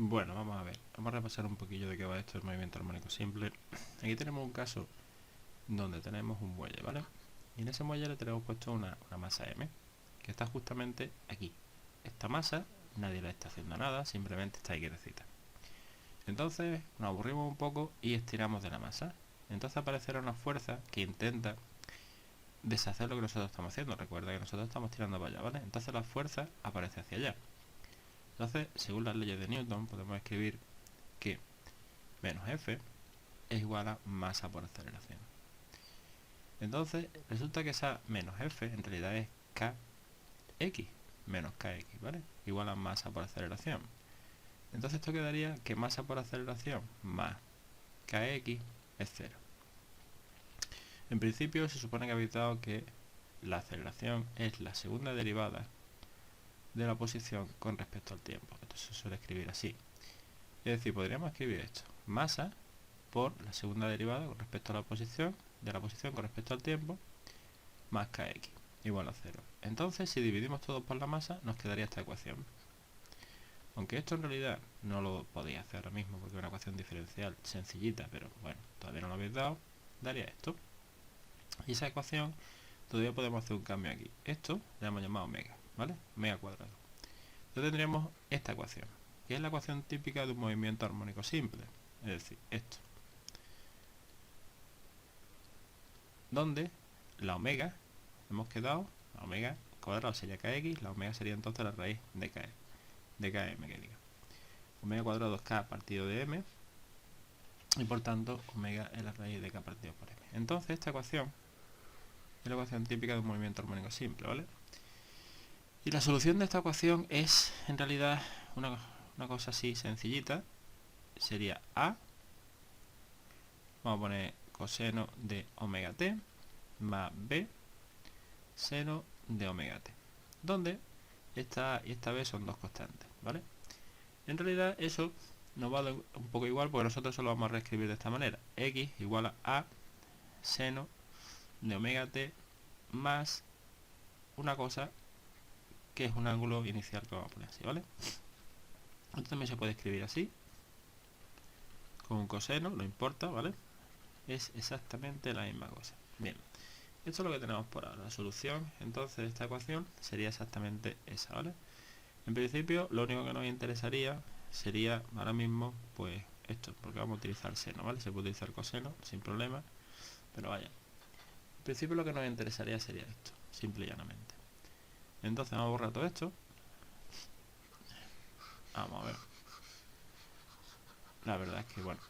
Bueno, vamos a ver. Vamos a repasar un poquillo de qué va esto del movimiento armónico simple. Aquí tenemos un caso donde tenemos un muelle, ¿vale? Y en ese muelle le tenemos puesto una masa M, que está justamente aquí. Esta masa, nadie le está haciendo nada, simplemente está ahí quietecita. Entonces nos aburrimos un poco y estiramos de la masa. Entonces aparecerá una fuerza que intenta deshacer lo que nosotros estamos haciendo. Recuerda que nosotros estamos tirando para allá, ¿vale? Entonces la fuerza aparece hacia allá. Entonces, según las leyes de Newton, podemos escribir que menos F es igual a masa por aceleración. Entonces, resulta que esa menos F en realidad es Kx menos Kx, ¿vale? Igual a masa por aceleración. Entonces esto quedaría que masa por aceleración más Kx es 0. En principio se supone que habéis dado que la aceleración es la segunda derivada de la posición con respecto al tiempo. Esto se suele escribir así. Es decir, podríamos escribir esto. Masa por la segunda derivada con respecto a la posición, de la posición con respecto al tiempo, más Kx igual a 0. Entonces, si dividimos todo por la masa, nos quedaría esta ecuación. Aunque esto en realidad no lo podéis hacer ahora mismo porque es una ecuación diferencial sencillita, pero bueno, todavía no lo habéis dado, daría esto. Y esa ecuación, todavía podemos hacer un cambio aquí. Esto le hemos llamado omega, ¿vale? Omega cuadrado. Entonces tendríamos esta ecuación, que es la ecuación típica de un movimiento armónico simple. Es decir, esto. Donde la omega, hemos quedado, la omega cuadrado sería kx, la omega sería entonces la raíz de k, de km, que diga. Omega cuadrado es k partido de m, y por tanto omega es la raíz de k partido por m. Entonces esta ecuación es la ecuación típica de un movimiento armónico simple, ¿vale? Y la solución de esta ecuación es en realidad una cosa así sencillita. Sería a, vamos a poner coseno de omega t, más b, seno de omega t, donde esta y esta b son dos constantes, ¿vale? En realidad eso nos va a dar un poco igual porque nosotros solo vamos a reescribir de esta manera. X igual a seno de omega t más una cosa que es un ángulo inicial que vamos a poner así, ¿vale? Esto también se puede escribir así, con un coseno, no importa, ¿vale? Es exactamente la misma cosa. Bien, esto es lo que tenemos por ahora. La solución entonces de esta ecuación sería exactamente esa, ¿vale? En principio lo único que nos interesaría sería ahora mismo pues esto, porque vamos a utilizar seno, ¿vale? Se puede utilizar coseno sin problema, pero vaya. En principio lo que nos interesaría sería esto, simple y llanamente. Entonces vamos a borrar todo esto. Vamos a ver. La verdad es que bueno,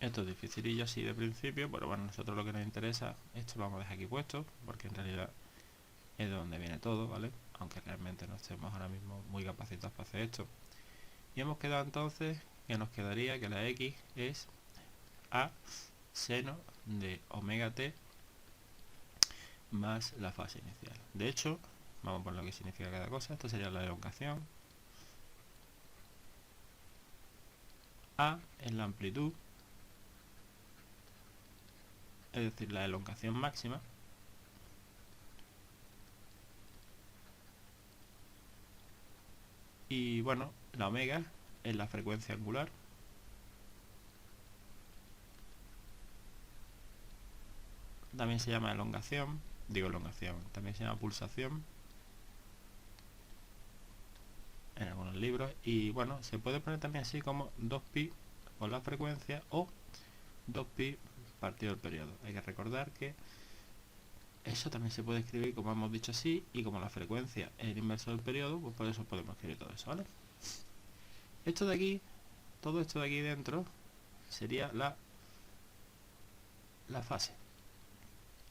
esto es dificilillo así de principio, pero bueno, nosotros lo que nos interesa, esto lo vamos a dejar aquí puesto, porque en realidad es de donde viene todo, ¿vale? Aunque realmente no estemos ahora mismo muy capacitados para hacer esto. Y hemos quedado entonces que nos quedaría que la x es a seno de omega t más la fase inicial. De hecho, vamos a poner lo que significa cada cosa. Esto sería la elongación. A es la amplitud, es decir, la elongación máxima. Y bueno, la omega es la frecuencia angular. También se llama elongación, también se llama pulsación en algunos libros. Y bueno, se puede poner también así como 2pi por la frecuencia o 2pi partido del periodo. Hay que recordar que eso también se puede escribir como hemos dicho así, y como la frecuencia es el inverso del periodo, pues por eso podemos escribir todo eso, ¿vale? Esto de aquí, todo esto de aquí dentro sería la fase.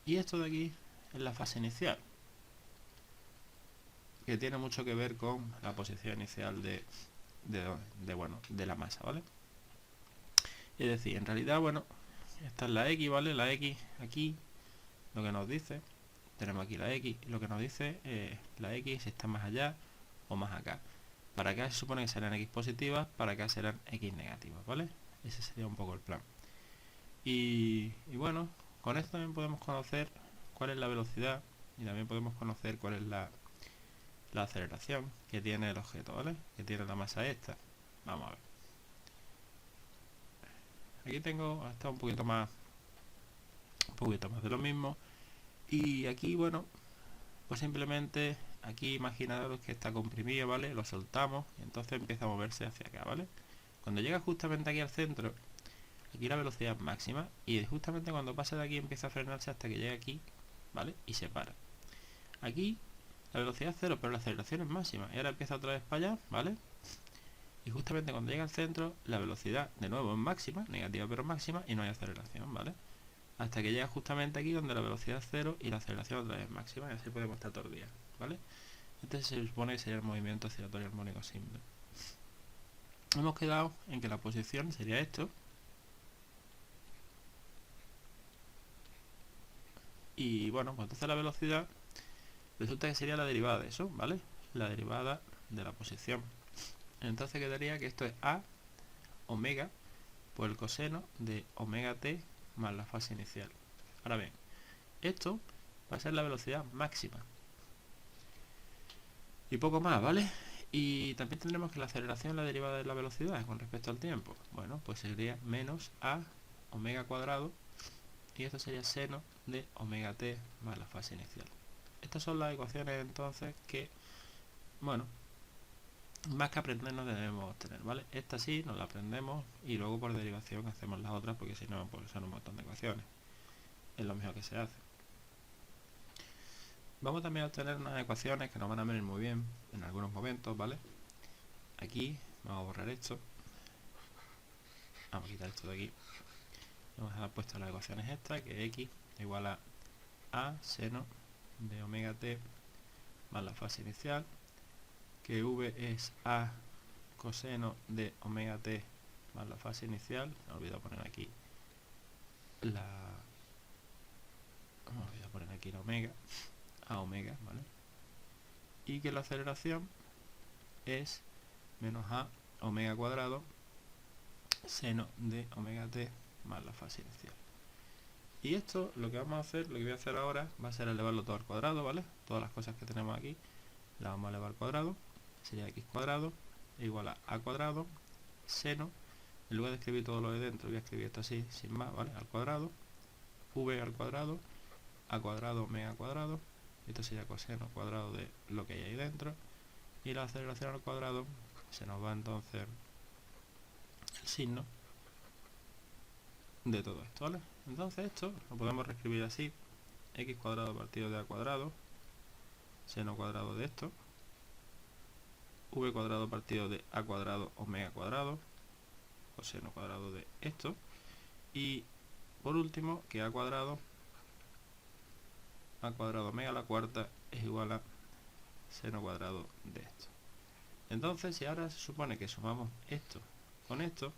Y esto de aquí es la fase inicial, que tiene mucho que ver con la posición inicial de la masa, ¿vale? Es decir, en realidad, bueno, esta es la x, ¿vale? La x aquí, lo que nos dice, tenemos aquí la x, y lo que nos dice la x está más allá o más acá. Para acá se supone que serán x positivas, para acá serán x negativas, ¿vale? Ese sería un poco el plan. Y bueno, con esto también podemos conocer cuál es la velocidad y también podemos conocer cuál es la la aceleración que tiene el objeto, ¿vale? Que tiene la masa esta. Vamos a ver. Aquí tengo hasta un poquito más de lo mismo. Y aquí, bueno, pues simplemente aquí imaginaros que está comprimido, ¿vale? Lo soltamos y entonces empieza a moverse hacia acá, ¿vale? Cuando llega justamente aquí al centro, aquí la velocidad es máxima y justamente cuando pasa de aquí empieza a frenarse hasta que llega aquí, ¿vale? Y se para. Aquí la velocidad es cero, pero la aceleración es máxima. Y ahora empieza otra vez para allá, ¿vale? Y justamente cuando llega al centro, la velocidad de nuevo es máxima, negativa pero máxima, y no hay aceleración, ¿vale? Hasta que llega justamente aquí donde la velocidad es cero y la aceleración otra vez es máxima, y así podemos estar todo el día, ¿vale? Este se supone que sería el movimiento oscilatorio armónico simple. Hemos quedado en que la posición sería esto. Y bueno, pues entonces la velocidad resulta que sería la derivada de eso, ¿vale? La derivada de la posición. Entonces quedaría que esto es a omega por el coseno de omega t más la fase inicial. Ahora bien, esto va a ser la velocidad máxima. Y poco más, ¿vale? Y también tendremos que la aceleración, la derivada de la velocidad con respecto al tiempo. Bueno, pues sería menos a omega cuadrado y esto sería seno de omega t más la fase inicial. Estas son las ecuaciones entonces que, bueno, más que aprendernos debemos tener, ¿vale? Esta sí nos la aprendemos y luego por derivación hacemos las otras porque si no pues son un montón de ecuaciones. Es lo mejor que se hace. Vamos también a obtener unas ecuaciones que nos van a venir muy bien en algunos momentos, ¿vale? Aquí vamos a borrar esto. Vamos a quitar esto de aquí. Vamos a dar puesto las ecuaciones estas, que x es igual a seno de omega t más la fase inicial, que v es a coseno de omega t más la fase inicial. Me he olvidado poner aquí la omega, a omega, ¿vale? Y que la aceleración es menos a omega cuadrado seno de omega t más la fase inicial. Y esto, lo que vamos a hacer, lo que voy a hacer ahora, va a ser elevarlo todo al cuadrado, ¿vale? Todas las cosas que tenemos aquí las vamos a elevar al cuadrado. Sería x cuadrado igual a cuadrado seno, en lugar de escribir todo lo de dentro voy a escribir esto así, sin más, ¿vale? Al cuadrado, v al cuadrado, a cuadrado omega cuadrado, esto sería coseno cuadrado de lo que hay ahí dentro, y la aceleración al cuadrado se nos va entonces el signo de todo esto, ¿vale? Entonces esto lo podemos reescribir así, x cuadrado partido de a cuadrado, seno cuadrado de esto, v cuadrado partido de a cuadrado omega cuadrado, coseno cuadrado de esto, y por último que a cuadrado omega a la cuarta es igual a seno cuadrado de esto. Entonces, si ahora se supone que sumamos esto con esto,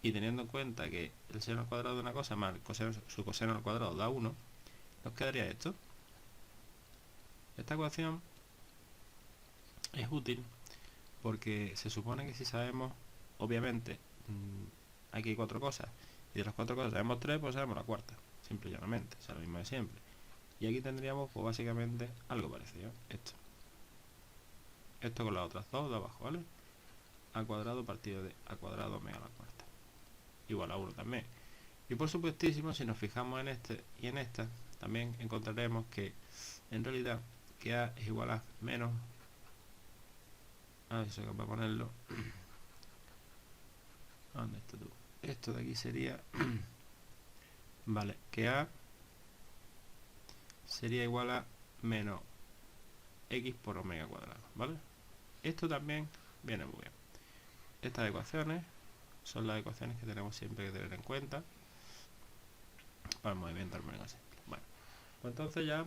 y teniendo en cuenta que el seno al cuadrado de una cosa más su coseno al cuadrado da 1, nos quedaría esto. Esta ecuación es útil porque se supone que si sabemos, obviamente, aquí hay 4 cosas, y de las 4 cosas sabemos 3, pues sabemos la cuarta, simple y llanamente, o sea, lo mismo de siempre. Y aquí tendríamos, pues básicamente, algo parecido, esto con las otras dos de abajo, ¿vale? A cuadrado partido de a cuadrado omega a la cuarta, igual a 1 también. Y por supuestísimo, si nos fijamos en este y en esta, también encontraremos que en realidad que a es igual a menos, a ver si soy capaz de ponerlo, ¿dónde está tú? Esto de aquí sería vale, que a sería igual a menos x por omega cuadrado, ¿vale? Esto también viene muy bien. Estas ecuaciones son las ecuaciones que tenemos siempre que tener en cuenta para el movimiento armónico simple. Bueno, pues entonces ya,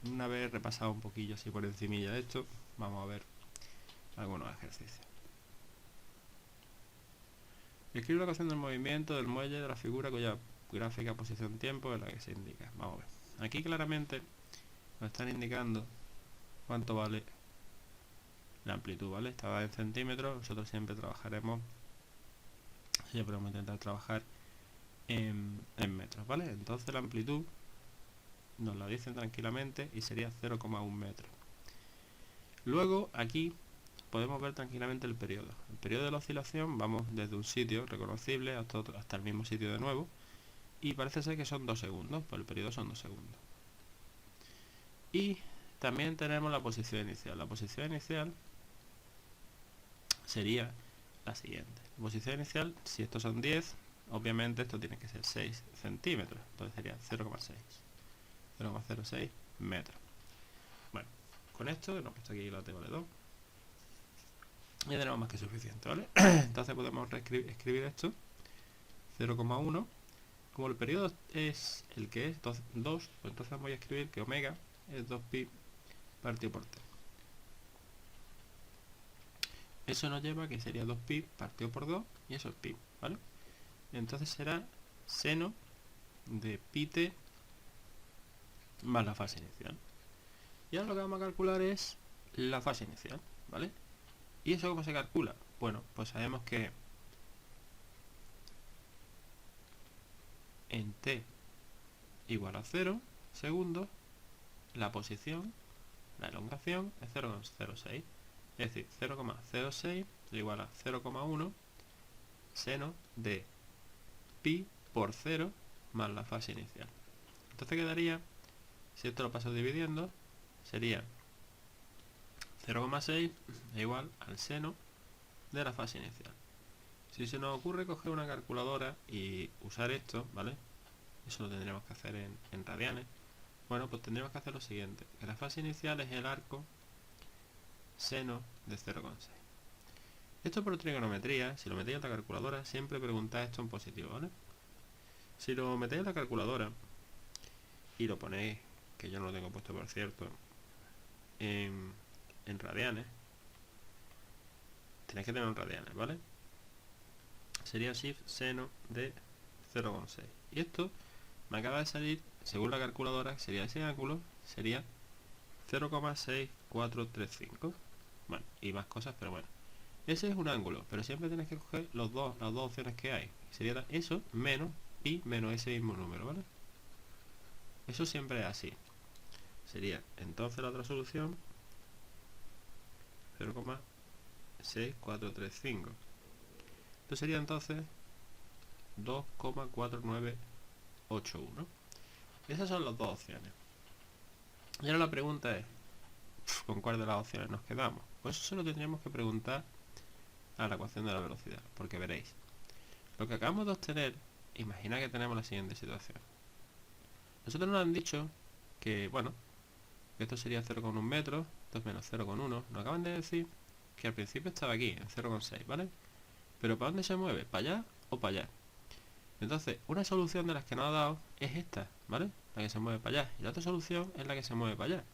una vez repasado un poquillo así por encimilla de esto, vamos a ver algunos ejercicios. Escribe la ecuación del movimiento del muelle de la figura cuya gráfica posición-tiempo es la que se indica. Vamos a ver. Aquí claramente nos están indicando cuánto vale la amplitud, ¿vale? Está dada en centímetros, nosotros siempre trabajaremos, siempre vamos a intentar trabajar en metros, ¿vale? Entonces la amplitud nos la dicen tranquilamente y sería 0,1 metros. Luego aquí podemos ver tranquilamente el periodo. El periodo de la oscilación, vamos desde un sitio reconocible hasta el mismo sitio de nuevo, y parece ser que son 2 segundos, pues el periodo son 2 segundos. Y también tenemos la posición inicial. La posición inicial sería la siguiente. La posición inicial, si estos son 10, obviamente esto tiene que ser 6 centímetros, entonces sería 0,06 metros. Bueno, con esto hemos puesto aquí la t vale 2. Ya tenemos más que suficiente, ¿vale? Entonces podemos escribir esto, 0,1. Como el periodo es el que es 2, pues entonces voy a escribir que omega es 2pi partido por t. Eso nos lleva a que sería 2pi partido por 2, y eso es pi, ¿vale? Entonces será seno de pi t más la fase inicial. Y ahora lo que vamos a calcular es la fase inicial, ¿vale? ¿Y eso cómo se calcula? Bueno, pues sabemos que en t igual a 0 segundos, la posición, la elongación, es 0,06. Es decir, 0,06 igual a 0,1 seno de pi por 0 más la fase inicial. Entonces quedaría, si esto lo paso dividiendo, sería 0,6 igual al seno de la fase inicial. Si se nos ocurre coger una calculadora y usar esto, ¿vale? Eso lo tendríamos que hacer en radianes. Bueno, pues tendríamos que hacer lo siguiente, que la fase inicial es el arco seno de 0,6. Esto por trigonometría, si lo metéis en la calculadora, siempre preguntáis esto en positivo, ¿vale? Si lo metéis en la calculadora y lo ponéis, que yo no lo tengo puesto por cierto, en radianes, tenéis que tener en radianes, ¿vale? Sería así seno de 0,6. Y esto me acaba de salir, según la calculadora, sería ese ángulo, sería 0,6435. Bueno, y más cosas, pero bueno. Ese es un ángulo, pero siempre tienes que coger las dos opciones que hay. Sería eso menos pi menos ese mismo número, ¿vale? Eso siempre es así. Sería entonces la otra solución 0,6435. Esto sería entonces 2,4981. Esas son las dos opciones. Y ahora la pregunta es, ¿con cuál de las opciones nos quedamos? Pues eso se lo tendríamos que preguntar a la ecuación de la velocidad, porque veréis, lo que acabamos de obtener, imagina que tenemos la siguiente situación. Nosotros nos han dicho que, bueno, que esto sería 0,1 metros, esto es menos 0,1. Nos acaban de decir que al principio estaba aquí, en 0,6, ¿vale? Pero ¿para dónde se mueve? ¿Para allá o para allá? Entonces, una solución de las que nos ha dado es esta, ¿vale? La que se mueve para allá. Y la otra solución es la que se mueve para allá.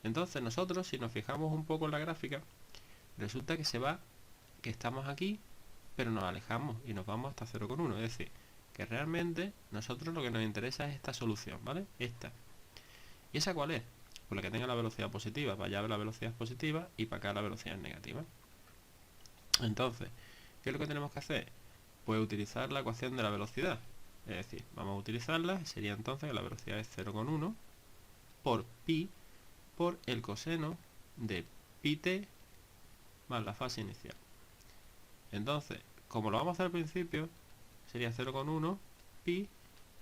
Entonces nosotros, si nos fijamos un poco en la gráfica, resulta que que estamos aquí, pero nos alejamos y nos vamos hasta 0,1. Es decir, que realmente nosotros lo que nos interesa es esta solución, ¿vale? Esta. ¿Y esa cuál es? Pues la que tenga la velocidad positiva. Para allá la velocidad es positiva y para acá la velocidad es negativa. Entonces, ¿qué es lo que tenemos que hacer? Pues utilizar la ecuación de la velocidad. Es decir, vamos a utilizarla, sería entonces que la velocidad es 0,1 por pi por el coseno de pi t más la fase inicial. Entonces, como lo vamos a hacer al principio, sería 0,1 pi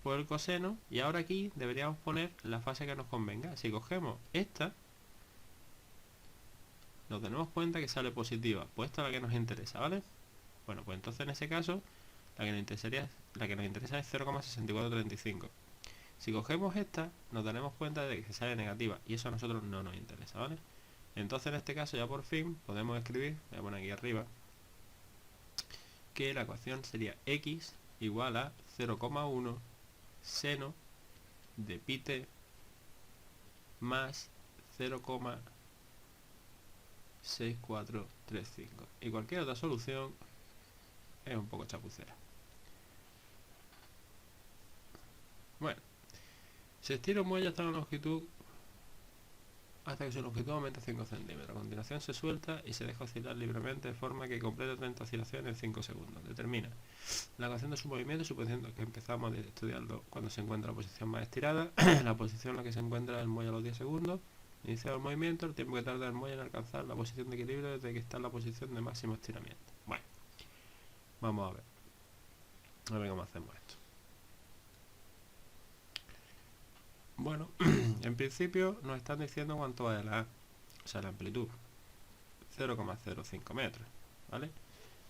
por el coseno, y ahora aquí deberíamos poner la fase que nos convenga. Si cogemos esta, nos tenemos cuenta que sale positiva, pues esta es la que nos interesa, ¿vale? Bueno, pues entonces en ese caso la que nos interesa es 0,6435. Si cogemos esta, nos daremos cuenta de que sale negativa, y eso a nosotros no nos interesa, ¿vale? Entonces en este caso ya por fin podemos escribir, voy a poner aquí arriba, que la ecuación sería x igual a 0,1 seno de pi t más 0,6435. Y cualquier otra solución es un poco chapucera. Bueno, se estira un muelle hasta una longitud hasta que su longitud aumenta 5 centímetros. A continuación se suelta y se deja oscilar libremente de forma que complete 30 oscilaciones en 5 segundos. Determina la ecuación de su movimiento, suponiendo que empezamos a estudiarlo cuando se encuentra la posición más estirada, la posición en la que se encuentra el muelle a los 10 segundos, Iniciado el movimiento, el tiempo que tarda el muelle en alcanzar la posición de equilibrio desde que está en la posición de máximo estiramiento. Bueno, vamos a ver. A ver cómo hacemos esto. Bueno, en principio nos están diciendo cuánto vale la A, o sea, la amplitud. 0,05 metros, ¿vale?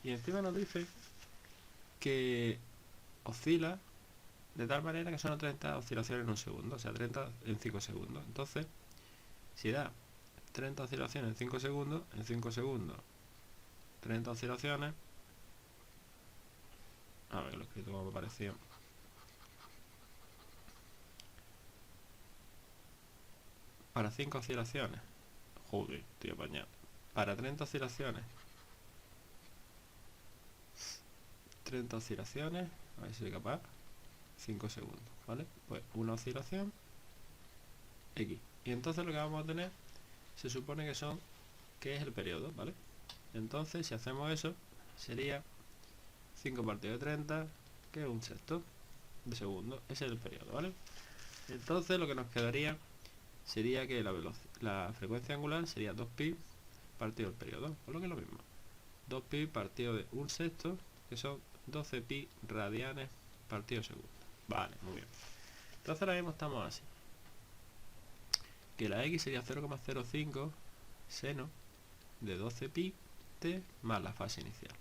Y encima nos dice que oscila de tal manera que son 30 oscilaciones en un segundo, o sea, 30 en 5 segundos. Entonces, si da 30 oscilaciones en 5 segundos, 30 oscilaciones, a ver, lo he escrito como me pareció. Para 5 oscilaciones, joder, estoy apañado. Para 30 oscilaciones, 30 oscilaciones, a ver si soy capaz, 5 segundos, ¿vale? Pues una oscilación, X. Y entonces lo que vamos a tener, se supone que es el periodo, ¿vale? Entonces, si hacemos eso, sería 5 partido de 30, que es un sexto de segundo. Ese es el periodo, ¿vale? Entonces, lo que nos quedaría sería que la frecuencia angular sería 2pi partido del periodo, por lo que es lo mismo. 2pi partido de un sexto, que son 12pi radianes partido segundo. Vale, muy bien. Entonces ahora mismo estamos así. Que la x sería 0,05 seno de 12pi t más la fase inicial.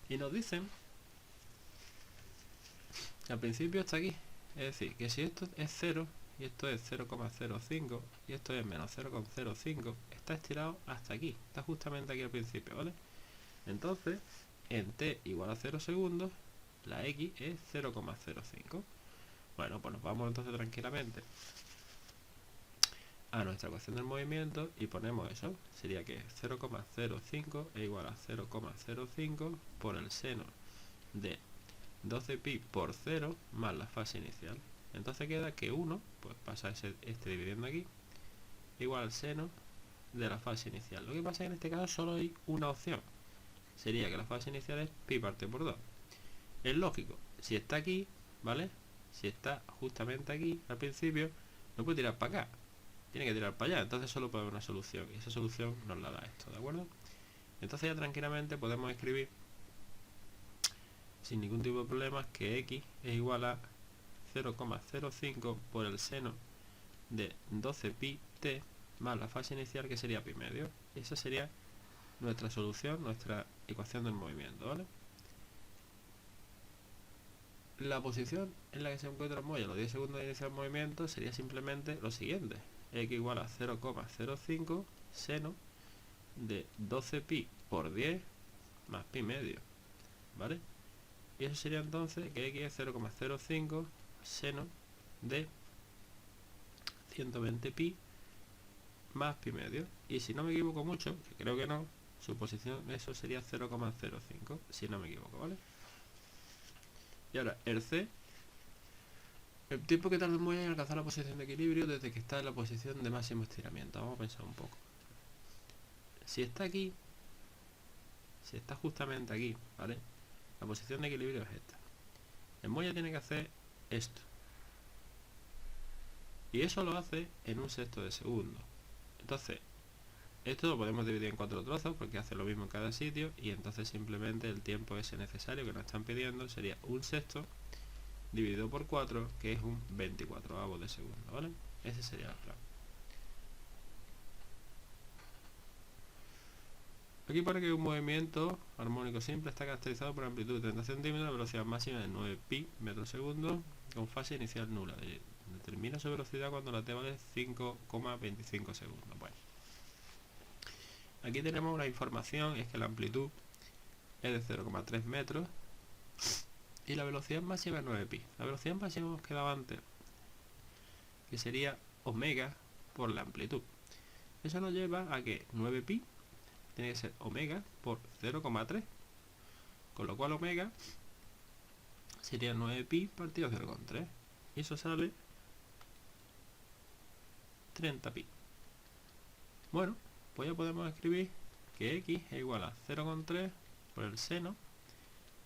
Y nos dicen, al principio está aquí. Es decir, que si esto es 0 y esto es 0,05 y esto es menos 0,05, está estirado hasta aquí. Está justamente aquí al principio, ¿vale? Entonces, en t igual a 0 segundos, la x es 0,05. Bueno, pues nos vamos entonces tranquilamente a nuestra ecuación del movimiento y ponemos eso. Sería que 0,05 es igual a 0,05 por el seno de 12pi por 0 más la fase inicial. Entonces queda que 1, pues pasa este dividiendo aquí, igual al seno de la fase inicial. Lo que pasa es que en este caso solo hay una opción. Sería que la fase inicial es pi parte por 2. Es lógico, si está aquí, ¿vale? Si está justamente aquí al principio, no puede tirar para acá, tiene que tirar para allá. Entonces solo puede haber una solución y esa solución nos la da esto, ¿de acuerdo? Entonces ya tranquilamente podemos escribir sin ningún tipo de problemas que x es igual a 0,05 por el seno de 12pi t más la fase inicial, que sería pi medio. Y esa sería nuestra solución, nuestra ecuación del movimiento, ¿vale? La posición en la que se encuentra el muelle a los 10 segundos de iniciar el movimiento sería simplemente lo siguiente: x igual a 0,05 seno de 12pi por 10 más pi medio, ¿vale? Y eso sería entonces que x es 0,05 seno de 120pi más pi medio. Y si no me equivoco mucho, que creo que no, su posición, eso sería 0,05, si no me equivoco, ¿vale? Y ahora, el c, el tiempo que tarda el muelle en alcanzar la posición de equilibrio desde que está en la posición de máximo estiramiento. Vamos a pensar un poco. Si está aquí, si está justamente aquí, ¿vale? La posición de equilibrio es esta. El muelle tiene que hacer esto. Y eso lo hace en un sexto de segundo. Entonces, esto lo podemos dividir en 4 trozos porque hace lo mismo en cada sitio, y entonces simplemente el tiempo ese necesario que nos están pidiendo sería un sexto dividido por 4, que es un 24avo de segundo, ¿vale? Ese sería el plan. Aquí pone que un movimiento armónico simple está caracterizado por amplitud de 30 centímetros, velocidad máxima de 9pi metros segundo, con fase inicial nula. Determina su velocidad cuando la t vale 5,25 segundos. Bueno, aquí tenemos una información, es que la amplitud es de 0,3 metros y la velocidad máxima es 9pi. La velocidad máxima hemos quedado antes, que sería omega por la amplitud. Eso nos lleva a que 9pi tiene que ser omega por 0,3, con lo cual omega sería 9pi partido 0,3, y eso sale 30pi. Bueno, pues ya podemos escribir que x es igual a 0,3 por el seno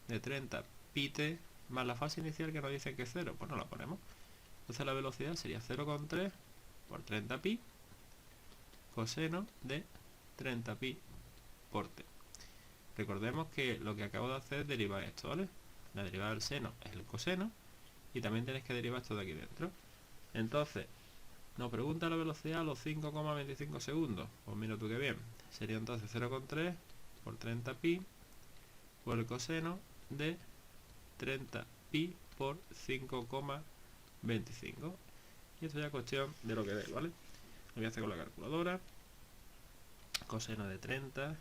de 30pi t más la fase inicial, que nos dicen que es 0, pues no la ponemos. Entonces la velocidad sería 0,3 por 30pi coseno de 30 pi por t. Recordemos que lo que acabo de hacer es derivar esto, ¿vale? La derivada del seno es el coseno y también tenéis que derivar esto de aquí dentro. Entonces, nos pregunta la velocidad a los 5,25 segundos. Pues mira tú qué bien. Sería entonces 0,3 por 30 pi por el coseno de 30 pi por 5,25. Y esto ya es cuestión de lo que dé, ¿vale? Lo voy a hacer con la calculadora. Coseno de 30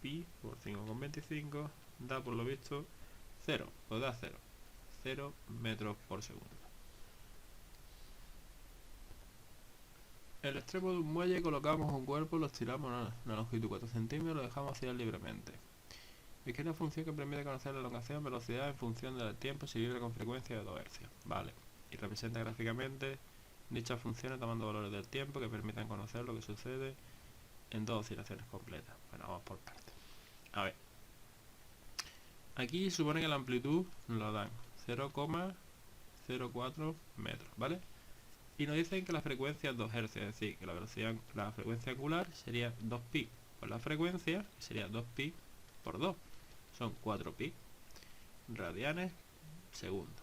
pi por 5,25 da por lo visto 0, pues da 0 metros por segundo. En el extremo de un muelle colocamos un cuerpo, lo estiramos a una longitud 4 centímetros y lo dejamos oscilar libremente. Es que es una función que permite conocer la elongación velocidad en función del tiempo si vibra con frecuencia de 2 Hz. Vale, y representa gráficamente dichas funciones tomando valores del tiempo que permitan conocer lo que sucede en dos oscilaciones completas. Bueno, vamos por partes. A ver, aquí supone que la amplitud nos la dan 0,04 metros, ¿vale? Y nos dicen que la frecuencia es 2 Hz, es decir, que la frecuencia angular sería 2pi por la frecuencia, que sería 2pi por 2, son 4pi radianes segundo.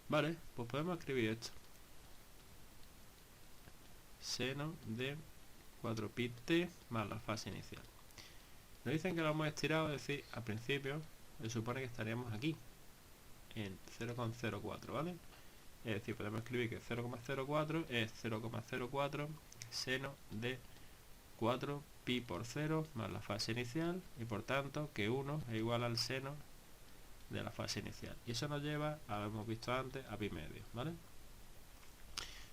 Vale, pues podemos escribir esto. Seno de 4pi t más la fase inicial. Nos dicen que lo hemos estirado, es decir, al principio se supone que estaríamos aquí, en 0,04, ¿vale? Es decir, podemos escribir que 0,04 es 0,04 seno de 4 pi por 0 más la fase inicial, y por tanto que 1 es igual al seno de la fase inicial. Y eso nos lleva, a lo hemos visto antes, a pi medio, ¿vale?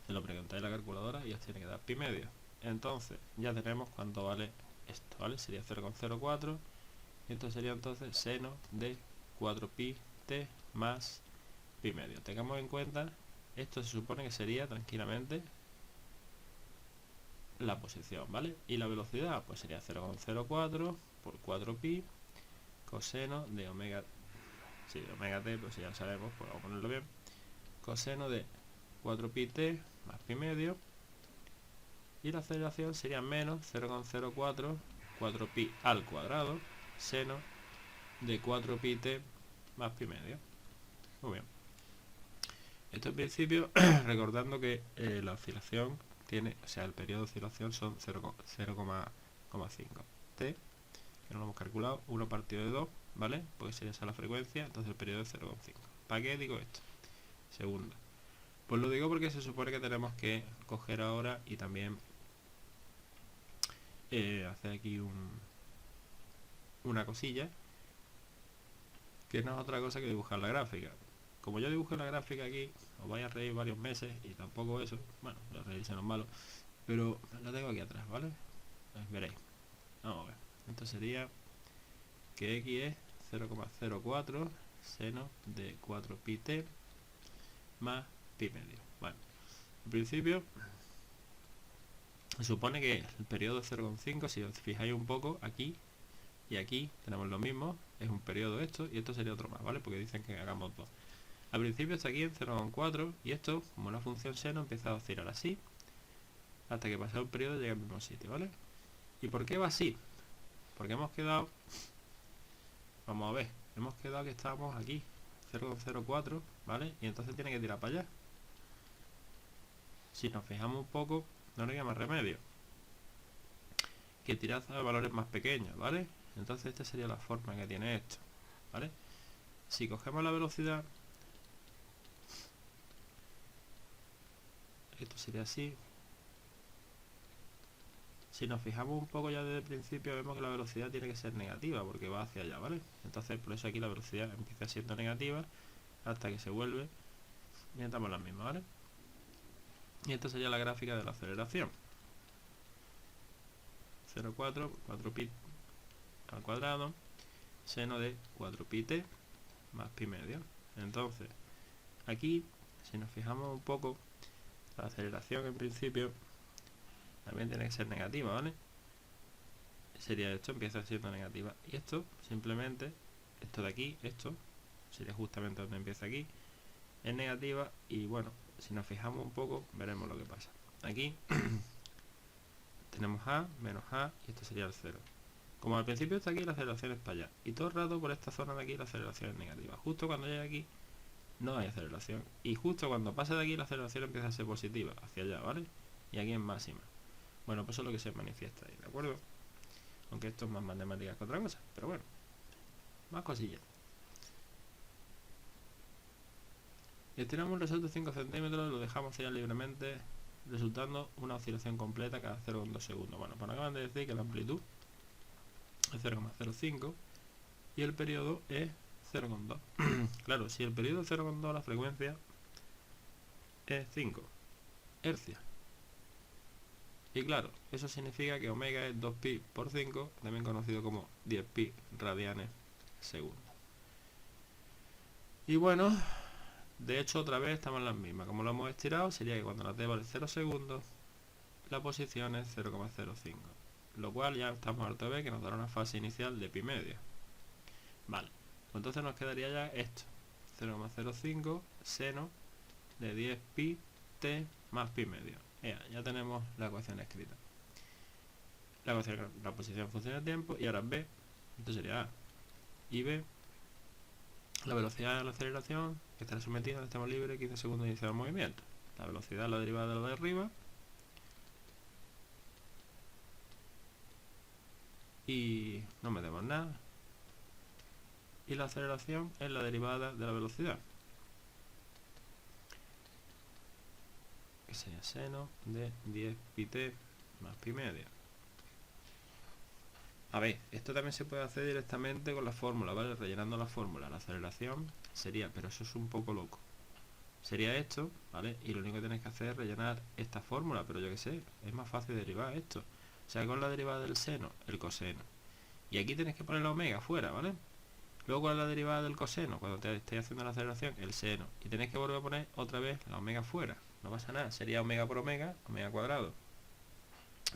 Se lo preguntáis a la calculadora y os tiene que dar pi medio. Entonces, ya tenemos cuánto vale esto, ¿vale? Sería 0,04 y esto sería entonces seno de 4 pi t más pi medio. Tengamos en cuenta, esto se supone que sería tranquilamente la posición, ¿vale? Y la velocidad, pues sería 0,04 por 4 pi coseno de omega, sí, de omega t, pues ya lo sabemos, pues vamos a ponerlo bien, coseno de 4 pi t más pi medio, y la aceleración sería menos 0,04 4 pi al cuadrado seno de 4 pi t más pi medio. Muy bien. Esto en principio, recordando que la oscilación tiene, o sea, el periodo de oscilación son 0,5 t, que no lo hemos calculado, 1 partido de 2, ¿vale? Porque sería esa la frecuencia, entonces el periodo es 0,5. ¿Para qué digo esto? Segunda. Pues lo digo porque se supone que tenemos que coger ahora y también hacer aquí una cosilla, que no es otra cosa que dibujar la gráfica. Como yo dibujé la gráfica aquí, os vais a reír varios meses y tampoco eso, bueno, los reírse no es malo, pero la tengo aquí atrás, ¿vale? Veréis. Vamos a ver. Esto sería que x es 0,04 seno de 4 pi t más pi medio. Bueno, en principio se supone que el periodo es 0,5, si os fijáis un poco, aquí y aquí tenemos lo mismo, es un periodo esto y esto sería otro más, ¿vale? Porque dicen que hagamos dos. Al principio está aquí en 0,4 y esto, como una función seno, empieza a oscilar así hasta que pasado un periodo llega al mismo sitio, ¿vale? ¿Y por qué va así? Porque hemos quedado, vamos a ver, hemos quedado que estábamos aquí, 0,04, ¿vale? Y entonces tiene que tirar para allá. Si nos fijamos un poco, no nos queda más remedio que tirar a valores más pequeños, ¿vale? Entonces esta sería la forma que tiene esto, ¿vale? Si cogemos la velocidad, esto sería así. Si nos fijamos un poco ya desde el principio, vemos que la velocidad tiene que ser negativa porque va hacia allá, ¿vale? Entonces por eso aquí la velocidad empieza siendo negativa hasta que se vuelve y estamos las mismas, ¿vale? Y esta sería la gráfica de la aceleración. 0,4, 4 pi al cuadrado, seno de 4 pi t más pi medio. Entonces, aquí, si nos fijamos un poco, la aceleración en principio también tiene que ser negativa, ¿vale? Sería esto, empieza siendo negativa. Y esto, simplemente, esto de aquí, esto, sería justamente donde empieza aquí, es negativa y bueno, si nos fijamos un poco, veremos lo que pasa. Aquí tenemos A, menos A, y esto sería el 0. Como al principio está aquí, la aceleración es para allá. Y todo el rato por esta zona de aquí la aceleración es negativa. Justo cuando llegue aquí, no hay aceleración. Y justo cuando pase de aquí, la aceleración empieza a ser positiva, hacia allá, ¿vale? Y aquí en máxima. Bueno, pues eso es lo que se manifiesta ahí, ¿de acuerdo? Aunque esto es más matemáticas que otra cosa. Pero bueno, más cosillas. Estiramos un resorte 5 centímetros, lo dejamos allá libremente, resultando una oscilación completa cada 0,2 segundos. Bueno, pues nos acaban de decir que la amplitud es 0,05 y el periodo es 0,2. Claro, si el periodo es 0,2, la frecuencia es 5 hercios. Y claro, eso significa que omega es 2pi por 5, también conocido como 10pi radianes segundo. Y bueno, de hecho otra vez estamos en las mismas. Como lo hemos estirado, sería que cuando la t vale 0 segundos, la posición es 0,05. Lo cual ya estamos harto de ver que nos dará una fase inicial de pi medio. Vale, pues entonces nos quedaría ya esto. 0,05 seno de 10 pi t más pi medio. Ya tenemos la ecuación escrita. La posición en función del tiempo, y ahora B, esto sería A. Y B, la velocidad de la aceleración que estará sometida al extremo libre 15 segundos de inicio del movimiento. La velocidad es la derivada de lo de arriba. Y no metemos nada. Y la aceleración es la derivada de la velocidad, que sería seno de 10 pi t más pi medio. A ver, esto también se puede hacer directamente con la fórmula, ¿vale? Rellenando la fórmula. La aceleración sería, pero eso es un poco loco, sería esto, ¿vale? Y lo único que tenéis que hacer es rellenar esta fórmula, pero yo que sé, es más fácil derivar esto. O sea, con la derivada del seno, el coseno. Y aquí tenéis que poner la omega fuera, ¿vale? Luego con la derivada del coseno, cuando te estéis haciendo la aceleración, el seno. Y tenéis que volver a poner otra vez la omega fuera. No pasa nada, sería omega por omega, omega cuadrado.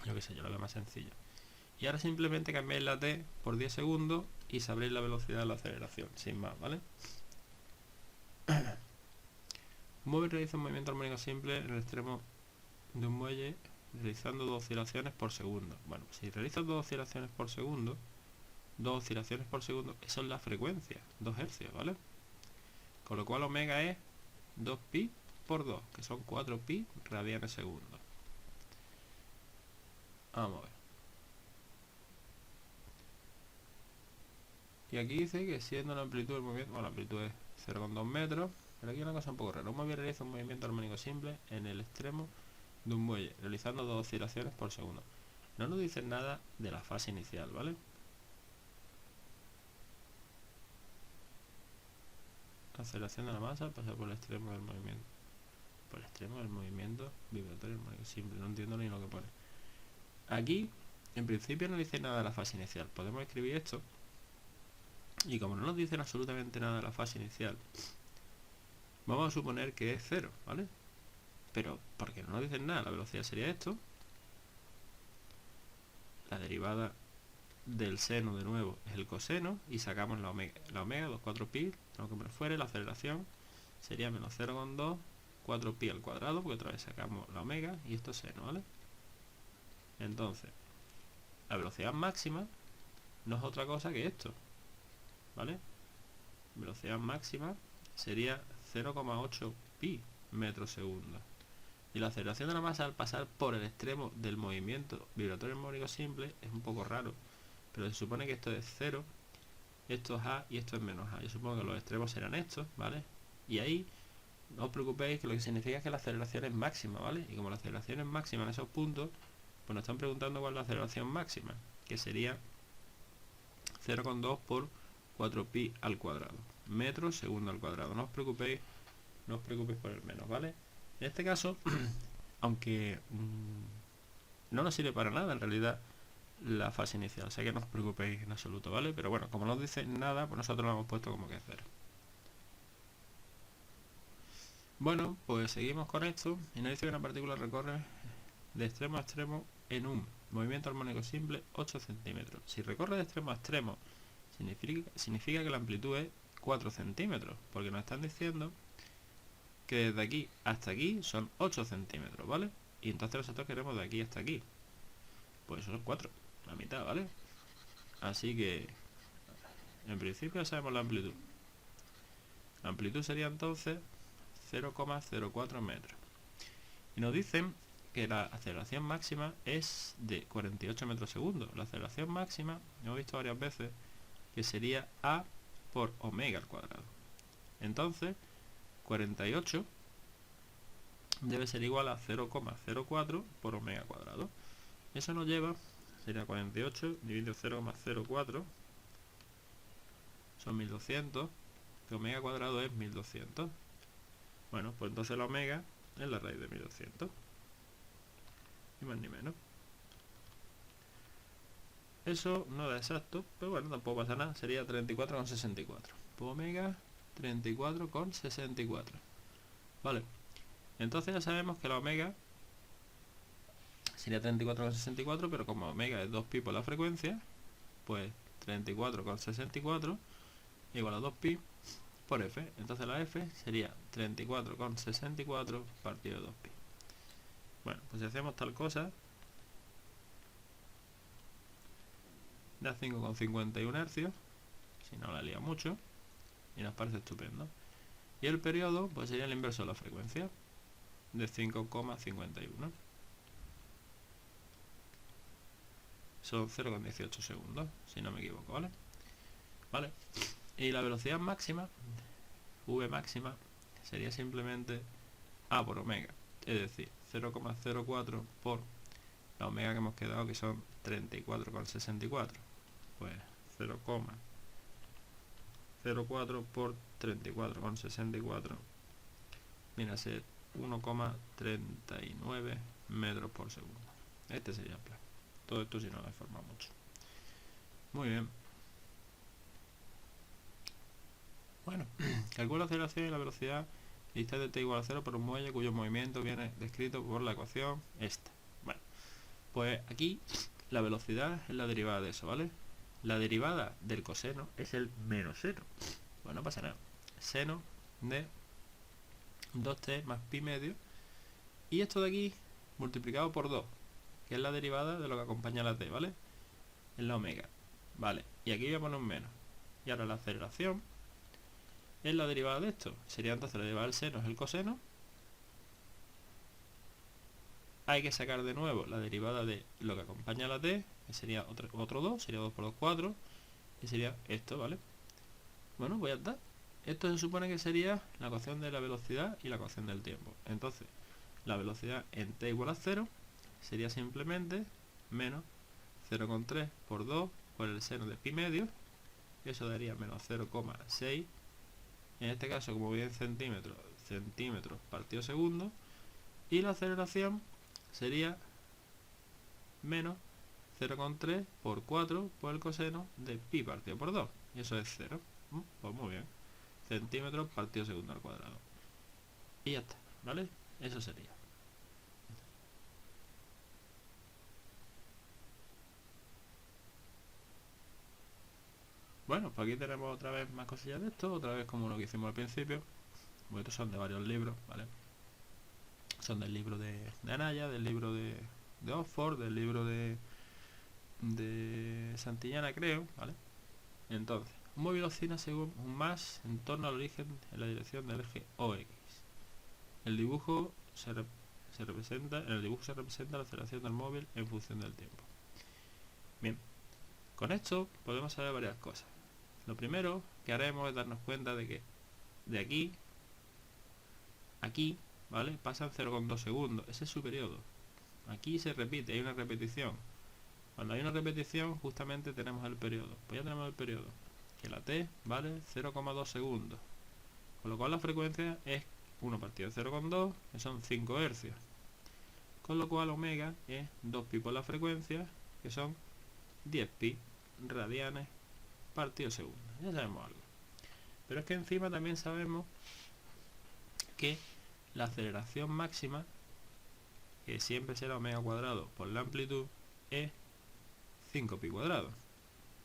Yo que sé, yo lo veo más sencillo. Y ahora simplemente cambiáis la t por 10 segundos y sabréis la velocidad de la aceleración, sin más, ¿vale? Un móvil realiza un movimiento armónico simple en el extremo de un muelle realizando 2 oscilaciones por segundo. Bueno, si realizas 2 oscilaciones por segundo, eso es la frecuencia, 2 hercios, ¿vale? Con lo cual omega es 2pi por 2, que son 4pi radianes segundo. Vamos a ver. Y aquí dice que siendo la amplitud del movimiento, bueno, la amplitud es 0,2 metros, pero aquí hay una cosa un poco rara. Un móvil realiza un movimiento armónico simple en el extremo de un muelle, realizando 2 oscilaciones por segundo. No nos dice nada de la fase inicial, ¿vale? La aceleración de la masa pasa por el extremo del movimiento. Por el extremo del movimiento vibratorio armónico simple. No entiendo ni lo que pone. Aquí, en principio, no dice nada de la fase inicial. Podemos escribir esto. Y como no nos dicen absolutamente nada de la fase inicial, vamos a suponer que es 0, ¿vale? Pero, porque no nos dicen nada, la velocidad sería esto. La derivada del seno, de nuevo, es el coseno. Y sacamos la omega, 2,4pi, tengo que poner fuera. La aceleración sería menos 0,2, 4pi al cuadrado, porque otra vez sacamos la omega, y esto es seno, ¿vale? Entonces, la velocidad máxima no es otra cosa que esto, ¿vale? Velocidad máxima sería 0,8 pi metros segundo. Y la aceleración de la masa al pasar por el extremo del movimiento vibratorio armónico simple es un poco raro, pero se supone que esto es 0, esto es A y esto es menos A. Yo supongo que los extremos serán estos, ¿vale? Y ahí no os preocupéis, que lo que significa es que la aceleración es máxima, ¿vale? Y como la aceleración es máxima en esos puntos, pues nos están preguntando cuál es la aceleración máxima, que sería 0,2 por 4pi al cuadrado, metros segundo al cuadrado. No os preocupéis por el menos, ¿vale? En este caso, aunque no nos sirve para nada en realidad la fase inicial, o sea que no os preocupéis en absoluto, ¿vale? Pero bueno, como no os dice nada, pues nosotros lo hemos puesto como que es 0. Bueno, pues seguimos con esto, y nos dice que una partícula recorre de extremo a extremo en un movimiento armónico simple 8 centímetros. Si recorre de extremo a extremo, significa que la amplitud es 4 centímetros, porque nos están diciendo que desde aquí hasta aquí son 8 centímetros, ¿vale? Y entonces nosotros queremos de aquí hasta aquí. Pues eso es 4, la mitad, ¿vale? Así que, en principio ya sabemos la amplitud. La amplitud sería entonces 0,04 metros. Y nos dicen que la aceleración máxima es de 48 metros segundo. La aceleración máxima, hemos visto varias veces, que sería a por omega al cuadrado. Entonces, 48 debe ser igual a 0,04 por omega cuadrado. Eso nos lleva, sería 48 dividido 0,04, son 1200, que omega cuadrado es 1200. Bueno, pues entonces la omega es la raíz de 1200. Ni más ni menos. Eso no da exacto, pero bueno, tampoco pasa nada. Sería 34,64. Pues omega 34,64. Vale. Entonces ya sabemos que la omega sería 34,64, pero como omega es 2pi por la frecuencia, pues 34,64 igual a 2pi por f. Entonces la f sería 34,64 partido de 2pi. Bueno, pues si hacemos tal cosa, da 5,51 hercios, si no la lía mucho, y nos parece estupendo. Y el periodo, pues sería el inverso de la frecuencia, de 5,51. Son 0,18 segundos, si no me equivoco, ¿vale? Vale. Y la velocidad máxima, v máxima, sería simplemente a por omega, es decir, 0,04 por la omega que hemos quedado, que son 34,64. Pues 0,04 por 34,64 viene a ser 1,39 metros por segundo. Este sería el plan. Todo esto si no deforma mucho. Muy bien. Bueno, calcula la aceleración y la velocidad y distancia de t igual a 0 por un muelle cuyo movimiento viene descrito por la ecuación esta. Bueno, pues aquí la velocidad es la derivada de eso, ¿vale? La derivada del coseno es el menos seno. Bueno, no pasa nada. Seno de 2t más pi medio. Y esto de aquí multiplicado por 2, que es la derivada de lo que acompaña a la t, ¿vale? Es la omega. Vale, y aquí voy a poner un menos. Y ahora la aceleración es la derivada de esto. Sería entonces la derivada del seno es el coseno. Hay que sacar de nuevo la derivada de lo que acompaña a la t, que sería otro 2, sería 2 por 2, 4, y sería esto, ¿vale? Bueno, pues ya está. Esto se supone que sería la ecuación de la velocidad y la ecuación del tiempo. Entonces, la velocidad en t igual a 0 sería simplemente menos 0,3 por 2 por el seno de pi medio. Eso daría menos 0,6. En este caso, como voy en centímetros partido segundo. Y la aceleración sería menos 0,3 por 4 por el coseno de pi partido por 2. Y eso es 0. Pues muy bien. Centímetros partido segundo al cuadrado. Y ya está, ¿vale? Eso sería. Bueno, pues aquí tenemos otra vez más cosillas de esto. Otra vez como lo que hicimos al principio. Pues estos son de varios libros, ¿vale? Son del libro de Anaya, del libro de Oxford, del libro de Santillana, creo, ¿vale? Entonces, un móvil oscila según un más en torno al origen en la dirección del eje OX. El dibujo en el dibujo se representa la aceleración del móvil en función del tiempo. Bien, con esto podemos saber varias cosas. Lo primero que haremos es darnos cuenta de que de aquí a aquí, ¿vale? Pasan 0,2 segundos. Ese es su periodo. Aquí se repite, hay una repetición. Cuando hay una repetición, justamente tenemos el periodo. Pues ya tenemos el periodo. Que la t vale 0,2 segundos. Con lo cual la frecuencia es 1 partido de 0,2, que son 5 hercios. Con lo cual omega es 2pi por la frecuencia, que son 10pi radianes partido segundo. Ya sabemos algo. Pero es que encima también sabemos que la aceleración máxima, que siempre será omega cuadrado por la amplitud, es 5pi cuadrado.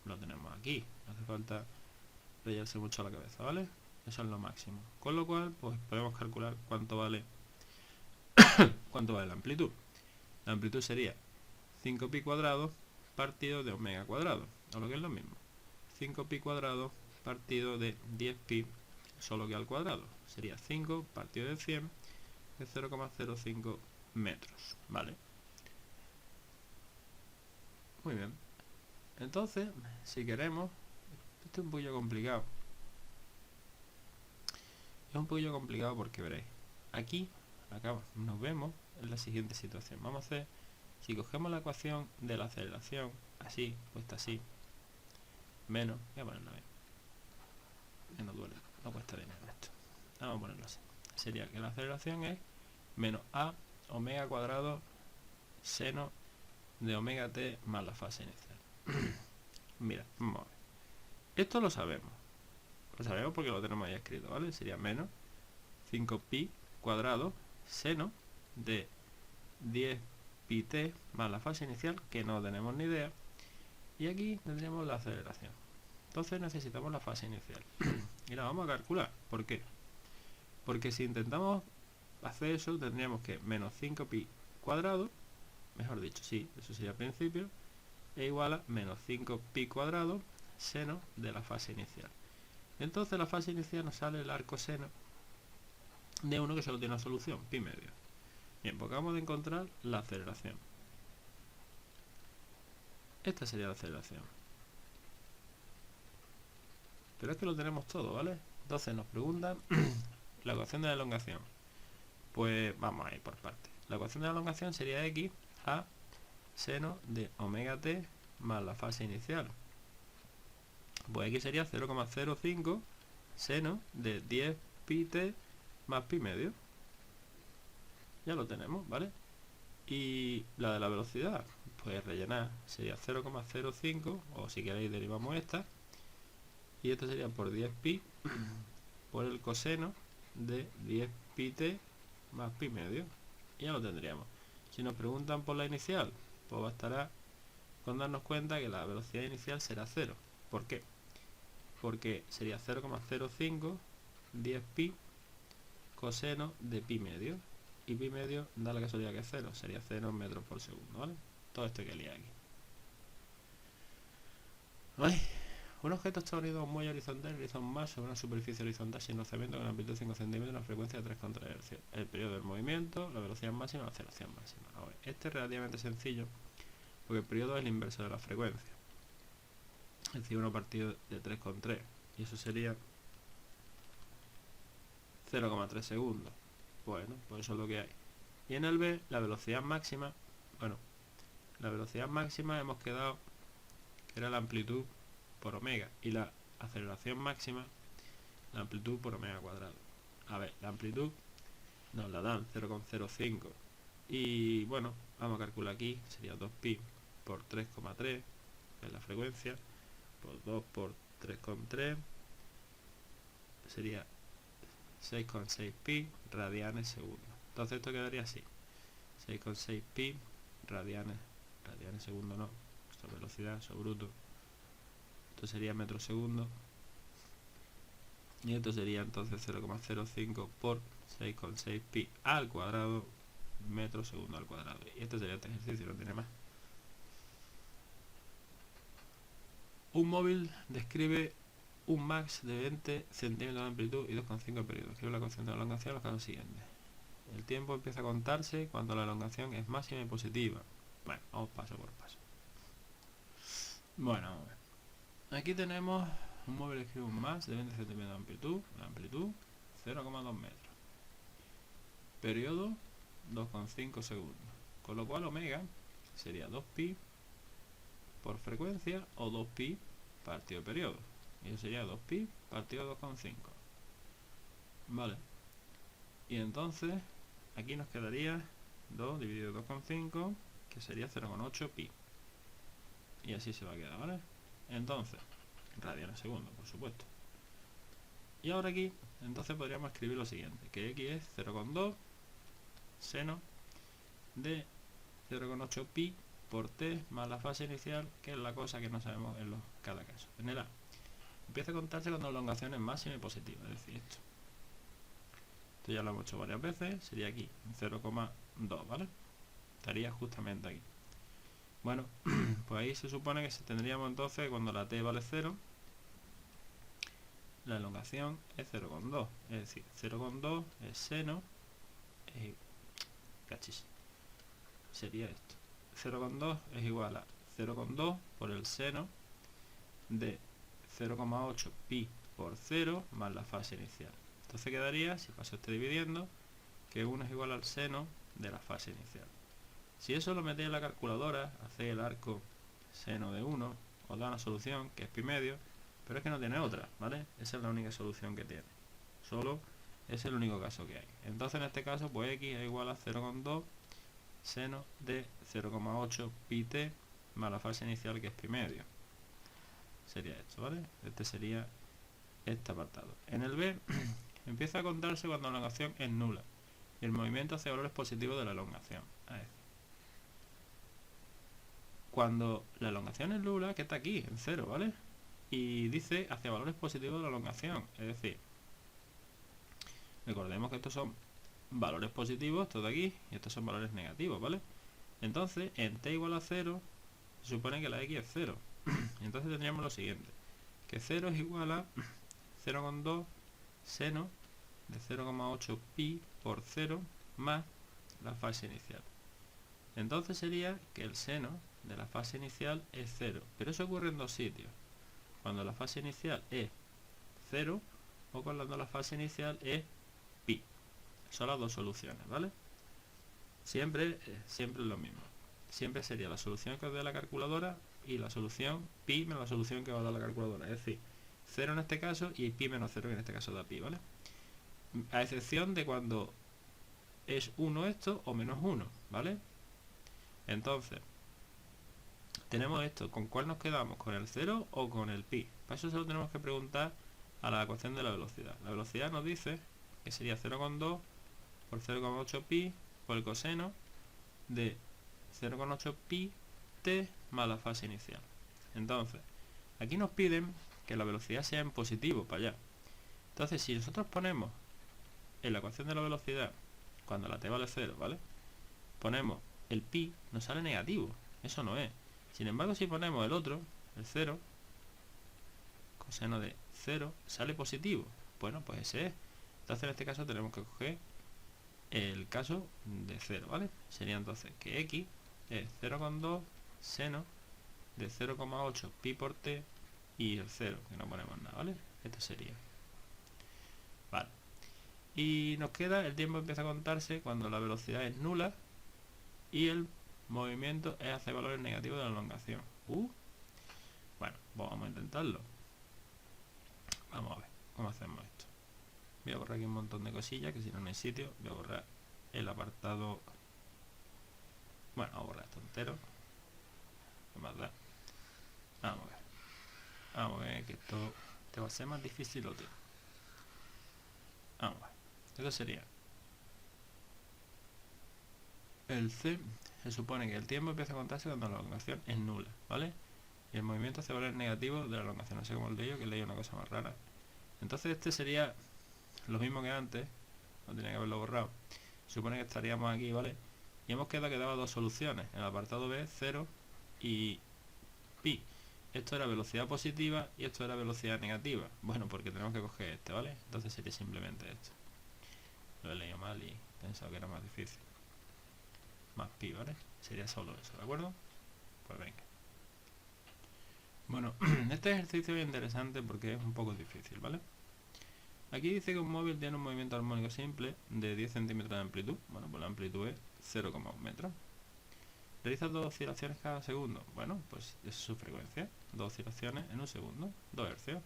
Lo tenemos aquí, no hace falta rellarse mucho la cabeza, ¿vale? Eso es lo máximo. Con lo cual, pues podemos calcular cuánto vale la amplitud. La amplitud sería 5pi cuadrado partido de omega cuadrado, o lo que es lo mismo, 5pi cuadrado partido de 10pi solo que al cuadrado, sería 5 partido de 100, que es 0,05 metros, ¿vale? Muy bien. Entonces, si queremos, esto es un poquillo complicado. Es un poquillo complicado porque veréis, aquí, acá nos vemos en la siguiente situación. Vamos a hacer, si cogemos la ecuación de la aceleración, así, puesta así, menos, voy a ponerlo ahí, que no duele, no cuesta dinero esto. Vamos a ponerlo así. Sería que la aceleración es menos a omega cuadrado seno de omega t más la fase inicial. Mira, vamos a ver. Esto lo sabemos porque lo tenemos ahí escrito, ¿vale? Sería menos 5pi cuadrado seno de 10pi t más la fase inicial, que no tenemos ni idea, y aquí tendríamos la aceleración. Entonces necesitamos la fase inicial y la vamos a calcular. ¿Por qué? Porque si intentamos hacer eso, tendríamos que menos 5pi cuadrado, mejor dicho, sí, eso sería al principio, es igual a menos 5pi cuadrado seno de la fase inicial. Entonces la fase inicial nos sale el arco seno de uno que solo tiene una solución, pi medio. Bien, pues acabamos de encontrar la aceleración. Esta sería la aceleración. Pero es que lo tenemos todo, ¿vale? Entonces nos preguntan la ecuación de la elongación. Pues vamos a ir por partes. La ecuación de la elongación sería x a seno de omega t más la fase inicial. Pues aquí sería 0,05 seno de 10 pi t más pi medio. Ya lo tenemos, ¿vale? Y la de la velocidad, pues rellenar, sería 0,05, o si queréis derivamos esta, y esto sería por 10 pi por el coseno de 10 pi t más pi medio. Y ya lo tendríamos. Si nos preguntan por la inicial, pues bastará con darnos cuenta que la velocidad inicial será 0. ¿Por qué? Porque sería 0,05 10 pi coseno de pi medio, y pi medio da la casualidad que es 0, sería 0 metros por segundo, ¿vale? Todo esto hay que liar aquí. ¿Vale? Un objeto está unido a un muelle horizontal y realiza un más sobre una superficie horizontal sin rozamiento con amplitud de 5 centímetros y una frecuencia de 3,3 Hz. El periodo del movimiento, la velocidad máxima y la aceleración máxima. A ver, este es relativamente sencillo porque el periodo es el inverso de la frecuencia. Es decir, 1 partido de 3,3, y eso sería 0,3 segundos. Bueno, pues eso es lo que hay. Y en el B, la velocidad máxima, bueno, la velocidad máxima hemos quedado que era la amplitud por omega, y la aceleración máxima, la amplitud por omega cuadrado. A ver, la amplitud nos la dan 0,05, y bueno, vamos a calcular aquí, sería 2pi por 3,3, que es la frecuencia, por 2 por 3,3, sería 6,6 pi radianes segundo. Entonces esto quedaría así, 6,6 pi radianes segundo, no, esto es velocidad, eso es bruto, esto sería metro segundo, y esto sería entonces 0,05 por 6,6 pi al cuadrado metro segundo al cuadrado, y este sería este ejercicio, no tiene más. Un móvil describe un max de 20 centímetros de amplitud y 2,5 de periodo. Escribe la ecuación de la elongación en los casos siguientes. El tiempo empieza a contarse cuando la elongación es máxima y positiva. Bueno, vamos paso por paso. Bueno, vamos a ver. Aquí tenemos un móvil que escribe un max de 20 centímetros de amplitud. La amplitud 0,2 metros. Periodo 2,5 segundos. Con lo cual omega sería 2pi por frecuencia o 2pi partido periodo. Y eso sería 2pi partido 2,5. Vale. Y entonces aquí nos quedaría 2 dividido 2,5, que sería 0,8 pi. Y así se va a quedar, ¿vale? Entonces, radianes segundo, por supuesto. Y ahora aquí, entonces podríamos escribir lo siguiente, que x es 0,2 seno de 0,8 pi por t más la fase inicial, que es la cosa que no sabemos en cada caso. En el A, empieza a contarse cuando la elongación es máxima y positiva, es decir, esto ya lo hemos hecho varias veces, sería aquí 0,2, ¿vale? Estaría justamente aquí. Bueno, pues ahí se supone que tendríamos entonces, cuando la t vale 0, la elongación es 0,2. Es decir, 0,2 es seno, cachis, sería esto. 0,2 es igual a 0,2 por el seno de 0,8 pi por 0 más la fase inicial. Entonces quedaría, si paso este dividiendo, que 1 es igual al seno de la fase inicial. Si eso lo metéis en la calculadora, hacéis el arco seno de 1, os da una solución que es pi medio, pero es que no tiene otra, ¿vale? Esa es la única solución que tiene. Solo es el único caso que hay. Entonces en este caso, pues x es igual a 0,2 seno de 0,8 pi t más la fase inicial que es pi medio. Sería esto, ¿vale? Este sería este apartado. En el B empieza a contarse cuando la elongación es nula y el movimiento hacia valores positivos de la elongación. A ver. Cuando la elongación es nula, que está aquí, en 0, ¿vale? Y dice hacia valores positivos de la elongación. Es decir, recordemos que estos son valores positivos, estos de aquí, y estos son valores negativos, ¿vale? Entonces, en t igual a 0, se supone que la x es 0. Entonces tendríamos lo siguiente, que 0 es igual a 0,2 seno de 0,8 pi por 0 más la fase inicial. Entonces sería que el seno de la fase inicial es 0, pero eso ocurre en dos sitios, cuando la fase inicial es 0 o cuando la fase inicial es pi. Son las dos soluciones, ¿vale? Siempre es lo mismo. Siempre sería la solución que os dé la calculadora y la solución pi menos la solución que os da la calculadora. Es decir, 0 en este caso y pi menos 0 que en este caso da pi, ¿vale? A excepción de cuando es 1 esto o menos 1, ¿vale? Entonces, tenemos esto. ¿Con cuál nos quedamos? ¿Con el 0 o con el pi? Para eso se lo tenemos que preguntar a la ecuación de la velocidad. La velocidad nos dice que sería 0,2 por 0,8 pi por el coseno de 0,8 pi t más la fase inicial. Entonces, aquí nos piden que la velocidad sea en positivo para allá. Entonces, si nosotros ponemos en la ecuación de la velocidad, cuando la t vale 0, ¿vale? Ponemos el pi, nos sale negativo. Eso no es. Sin embargo, si ponemos el otro, el 0, coseno de 0, sale positivo. Bueno, pues ese es. Entonces, en este caso tenemos que coger el caso de 0, ¿vale? Sería entonces que x es 0,2 seno de 0,8 pi por t y el 0, que no ponemos nada, ¿vale? Este sería. Vale. Y nos queda, el tiempo empieza a contarse cuando la velocidad es nula y el movimiento es hacia valores negativos de la elongación. Bueno, pues vamos a intentarlo. Vamos a ver cómo hacemos esto. Voy a borrar aquí un montón de cosillas, que si no hay sitio. Voy a borrar el apartado. Bueno, vamos a borrar esto entero. ¿Qué más da? Vamos a ver. Vamos a ver que esto te va a ser más difícil, tío. Vamos a ver. Esto sería el C. Se supone que el tiempo empieza a contarse cuando la elongación es nula, ¿vale? Y el movimiento hacia valores negativos de la elongación. No sé cómo lo leí yo, que leí una cosa más rara. Entonces este sería lo mismo que antes. No tenía que haberlo borrado. Se supone que estaríamos aquí, ¿vale? Y hemos quedado que daba dos soluciones. En el apartado B, 0 y pi. Esto era velocidad positiva y esto era velocidad negativa. Bueno, porque tenemos que coger este, ¿vale? Entonces sería simplemente esto. Lo he leído mal y pensaba que era más difícil. Más pi, ¿vale? Sería solo eso, ¿de acuerdo? Pues venga. Bueno, este ejercicio es interesante porque es un poco difícil, ¿vale? Aquí dice que un móvil tiene un movimiento armónico simple de 10 centímetros de amplitud. Bueno, pues la amplitud es 0,1 metros. Realiza 2 oscilaciones cada segundo. Bueno, pues esa es su frecuencia. 2 oscilaciones en un segundo, 2 hercios.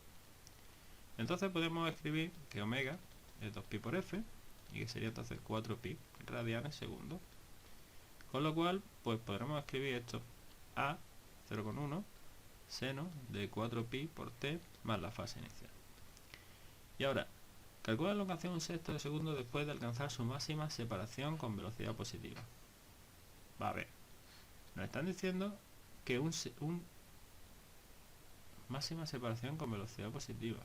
Entonces podemos escribir que omega es 2pi por f y que sería entonces 4pi radianes segundo. Con lo cual, pues podremos escribir esto a 0,1 seno de 4pi por t más la fase inicial. Y ahora, calcula la elongación un sexto de segundo después de alcanzar su máxima separación con velocidad positiva. Va a ver, nos están diciendo que un máxima separación con velocidad positiva.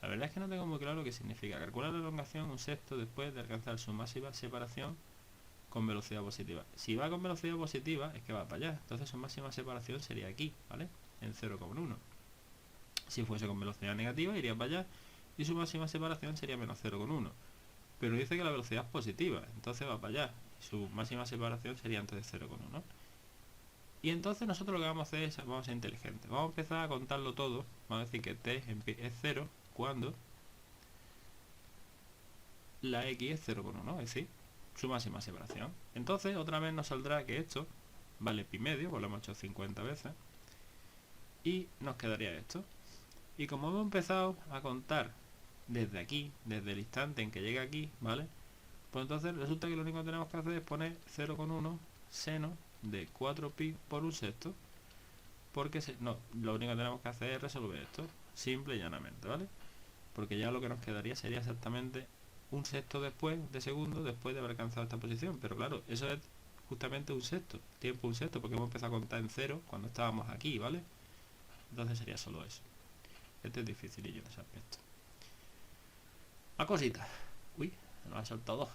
La verdad es que no tengo muy claro qué significa. Calcular la elongación un sexto después de alcanzar su máxima separación con velocidad positiva. Si va con velocidad positiva es que va para allá, entonces su máxima separación sería aquí, ¿vale? En 0,1. Si fuese con velocidad negativa iría para allá y su máxima separación sería menos 0,1. Pero dice que la velocidad es positiva, entonces va para allá. Su máxima separación sería entonces 0,1. Y entonces nosotros lo que vamos a hacer es, vamos a ser inteligentes. Vamos a empezar a contarlo todo. Vamos a decir que t es 0 cuando la x es 0,1, es decir, su máxima separación. Entonces otra vez nos saldrá que esto vale pi medio, pues lo hemos hecho 50 veces. Y nos quedaría esto. Y como hemos empezado a contar desde aquí, desde el instante en que llega aquí, ¿vale? Pues entonces resulta que lo único que tenemos que hacer es poner 0,1 seno de 4pi por un sexto, porque lo único que tenemos que hacer es resolver esto, simple y llanamente, ¿vale? Porque ya lo que nos quedaría sería exactamente un sexto después de segundo después de haber alcanzado esta posición, pero claro, eso es justamente un sexto, tiempo un sexto, porque hemos empezado a contar en cero cuando estábamos aquí, ¿vale? Entonces sería solo eso. Este es dificilillo en ese aspecto. Una cosita. Uy, nos ha saltado dos.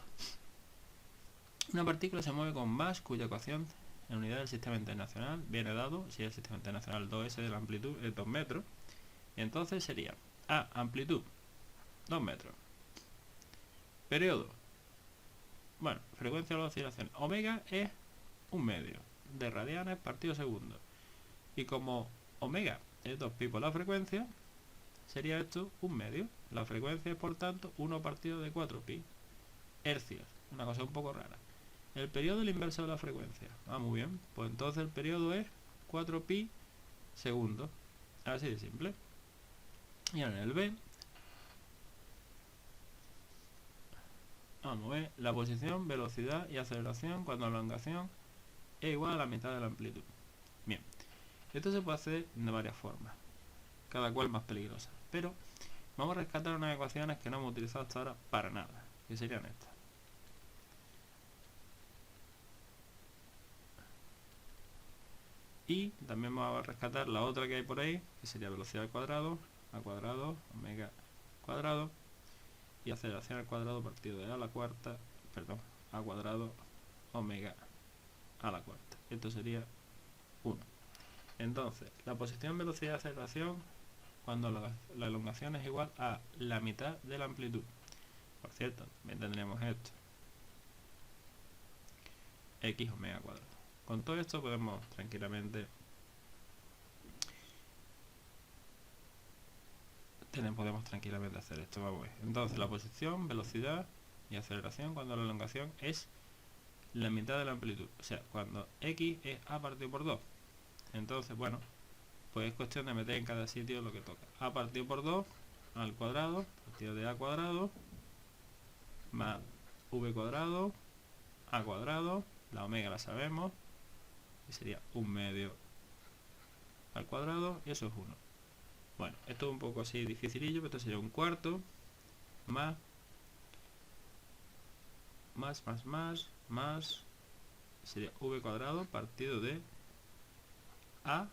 Una partícula se mueve con más cuya ecuación en unidad del sistema internacional viene dado, si el sistema internacional 2s de la amplitud es 2 metros, y entonces sería A, amplitud, 2 metros. Periodo, bueno, frecuencia de la oscilación, omega es un medio de radianes partido segundo. Y como omega es 2pi por la frecuencia, sería esto un medio. La frecuencia es por tanto 1 partido de 4pi hercios, una cosa un poco rara. El periodo es el inverso de la frecuencia. Ah, muy bien. Pues entonces el periodo es 4pi segundos. Así de simple. Y ahora en el B, vamos a ver la posición, velocidad y aceleración cuando la elongación es igual a la mitad de la amplitud. Bien. Esto se puede hacer de varias formas, cada cual más peligrosa. Pero vamos a rescatar unas ecuaciones que no hemos utilizado hasta ahora para nada, que serían estas. Y también vamos a rescatar la otra que hay por ahí, que sería velocidad al cuadrado, a cuadrado, omega cuadrado, y aceleración al cuadrado partido de a la cuarta, perdón, a cuadrado, omega a la cuarta. Esto sería 1. Entonces, la posición, velocidad y aceleración cuando la elongación es igual a la mitad de la amplitud. Por cierto, también tendríamos esto, x omega cuadrado. Con todo esto podemos tranquilamente hacer esto. Vamos a ver. Entonces la posición, velocidad y aceleración cuando la elongación es la mitad de la amplitud. O sea, cuando x es a partido por 2. Entonces, bueno, pues es cuestión de meter en cada sitio lo que toca. A partido por 2 al cuadrado, partido de a cuadrado, más v cuadrado, a cuadrado, la omega la sabemos, y sería un medio al cuadrado, y eso es 1. Bueno, esto es un poco así dificilillo, pero esto sería un cuarto, más, sería v cuadrado partido de a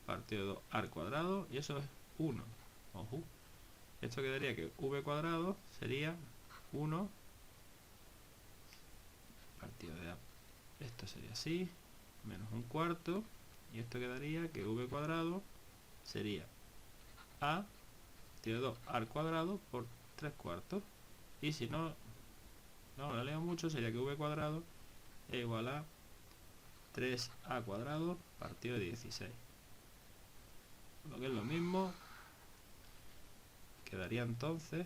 partido de 2 al cuadrado, y eso es 1. Ojo. Esto quedaría que v cuadrado sería 1 partido de a. Esto sería así, menos un cuarto, y esto quedaría que v cuadrado sería a partido de 2 al cuadrado por 3 cuartos. Y si no lo leo mucho, sería que v cuadrado es igual a 3a cuadrado partido de 16. Lo que es lo mismo, quedaría entonces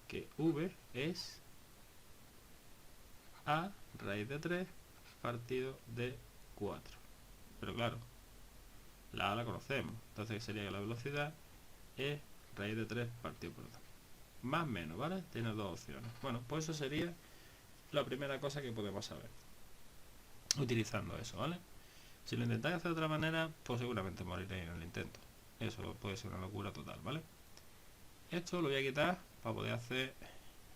que v es a raíz de 3 partido de 4. Pero claro, la a la conocemos, entonces sería que la velocidad es raíz de 3 partido por 2. Más o menos, ¿vale? Tiene dos opciones. Bueno, pues eso sería la primera cosa que podemos saber utilizando eso, ¿vale? Si lo intentáis hacer de otra manera, pues seguramente moriréis en el intento. Eso puede ser una locura total, ¿vale? Esto lo voy a quitar para poder hacer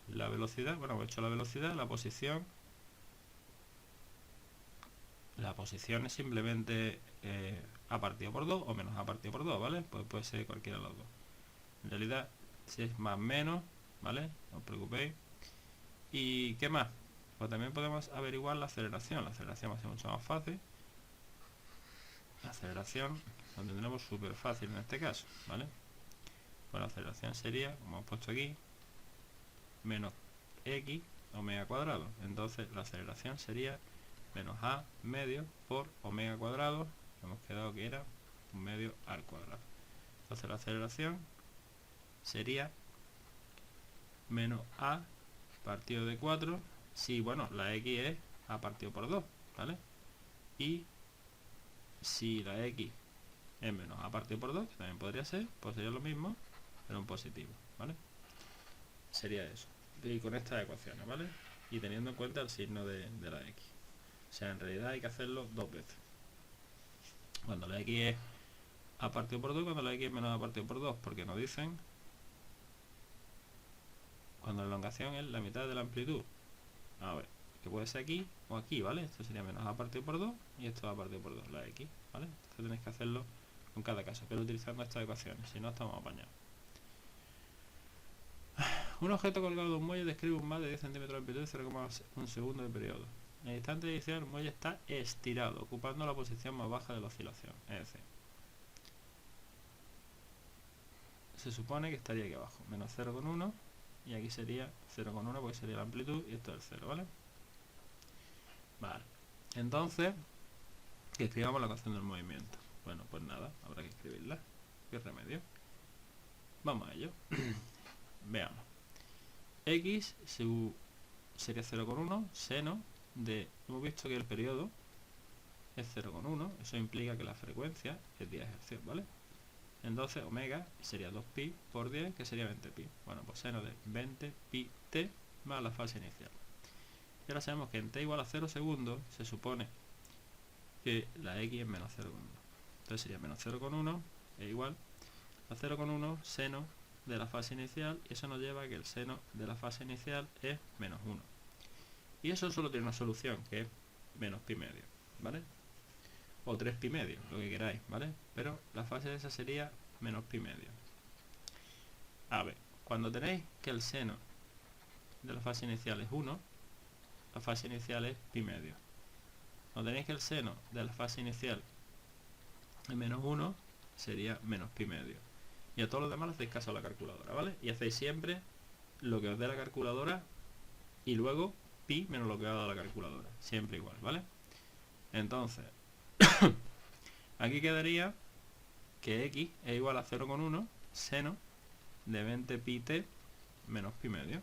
la velocidad. Bueno, hemos hecho la velocidad, la posición. La posición es simplemente a partido por 2 o menos a partido por 2, ¿vale? Pues puede ser cualquiera de los dos. En realidad, si es más menos, ¿vale? No os preocupéis. ¿Y qué más? Pues también podemos averiguar la aceleración. La aceleración va a ser mucho más fácil. La aceleración lo tendremos súper fácil en este caso, ¿vale? Pues la aceleración sería, como hemos puesto aquí, menos x omega cuadrado. Entonces la aceleración sería menos a medio por omega cuadrado. Hemos quedado que era un medio al cuadrado. Entonces la aceleración sería menos a partido de 4. Si, bueno, la x es a partido por 2, ¿vale? Y si la x es menos a partido por 2, que también podría ser, pues sería lo mismo, pero en positivo, ¿vale? Sería eso. Y con estas ecuaciones, ¿vale? Y teniendo en cuenta el signo de la x. O sea, en realidad hay que hacerlo dos veces. Cuando la x es a partido por 2 y cuando la x es menos a partido por 2, porque nos dicen cuando la elongación es la mitad de la amplitud. A ver, que puede ser aquí o aquí, ¿vale? Esto sería menos a partido por 2 y esto a partido por 2, la x, ¿vale? Entonces tenéis que hacerlo con cada caso, pero utilizando estas ecuaciones, si no estamos apañados. Un objeto colgado de un muelle describe un más de 10 centímetros de amplitud y 0,1 segundo de periodo. En el instante de iniciar, el muelle está estirado, ocupando la posición más baja de la oscilación. Es decir, se supone que estaría aquí abajo, menos 0,1, y aquí sería 0,1 porque sería la amplitud y esto es el 0, ¿vale? Vale. Entonces, que escribamos la ecuación del movimiento. Bueno, pues nada, habrá que escribirla. ¿Qué remedio? Vamos a ello. Veamos. X sería 0,1 seno de... Hemos visto que el periodo es 0,1. Eso implica que la frecuencia es 10 Hz, ¿vale? Entonces omega sería 2pi por 10, que sería 20pi. Bueno, pues seno de 20pi t más la fase inicial. Y ahora sabemos que en t igual a 0 segundos se supone que la x es menos 0,1. Entonces sería menos 0,1 es igual a 0,1 seno de la fase inicial, y eso nos lleva a que el seno de la fase inicial es menos 1. Y eso solo tiene una solución, que es menos pi medio, ¿vale? O 3 pi medio, lo que queráis, ¿vale? Pero la fase de esa sería menos pi medio. A ver, cuando tenéis que el seno de la fase inicial es 1, la fase inicial es pi medio. Cuando tenéis que el seno de la fase inicial es menos 1, sería menos pi medio. Y a todos los demás le hacéis caso a la calculadora, ¿vale? Y hacéis siempre lo que os dé la calculadora y luego pi menos lo que os ha dado la calculadora. Siempre igual, ¿vale? Entonces, aquí quedaría que x es igual a 0,1 seno de 20 pi t menos pi medio.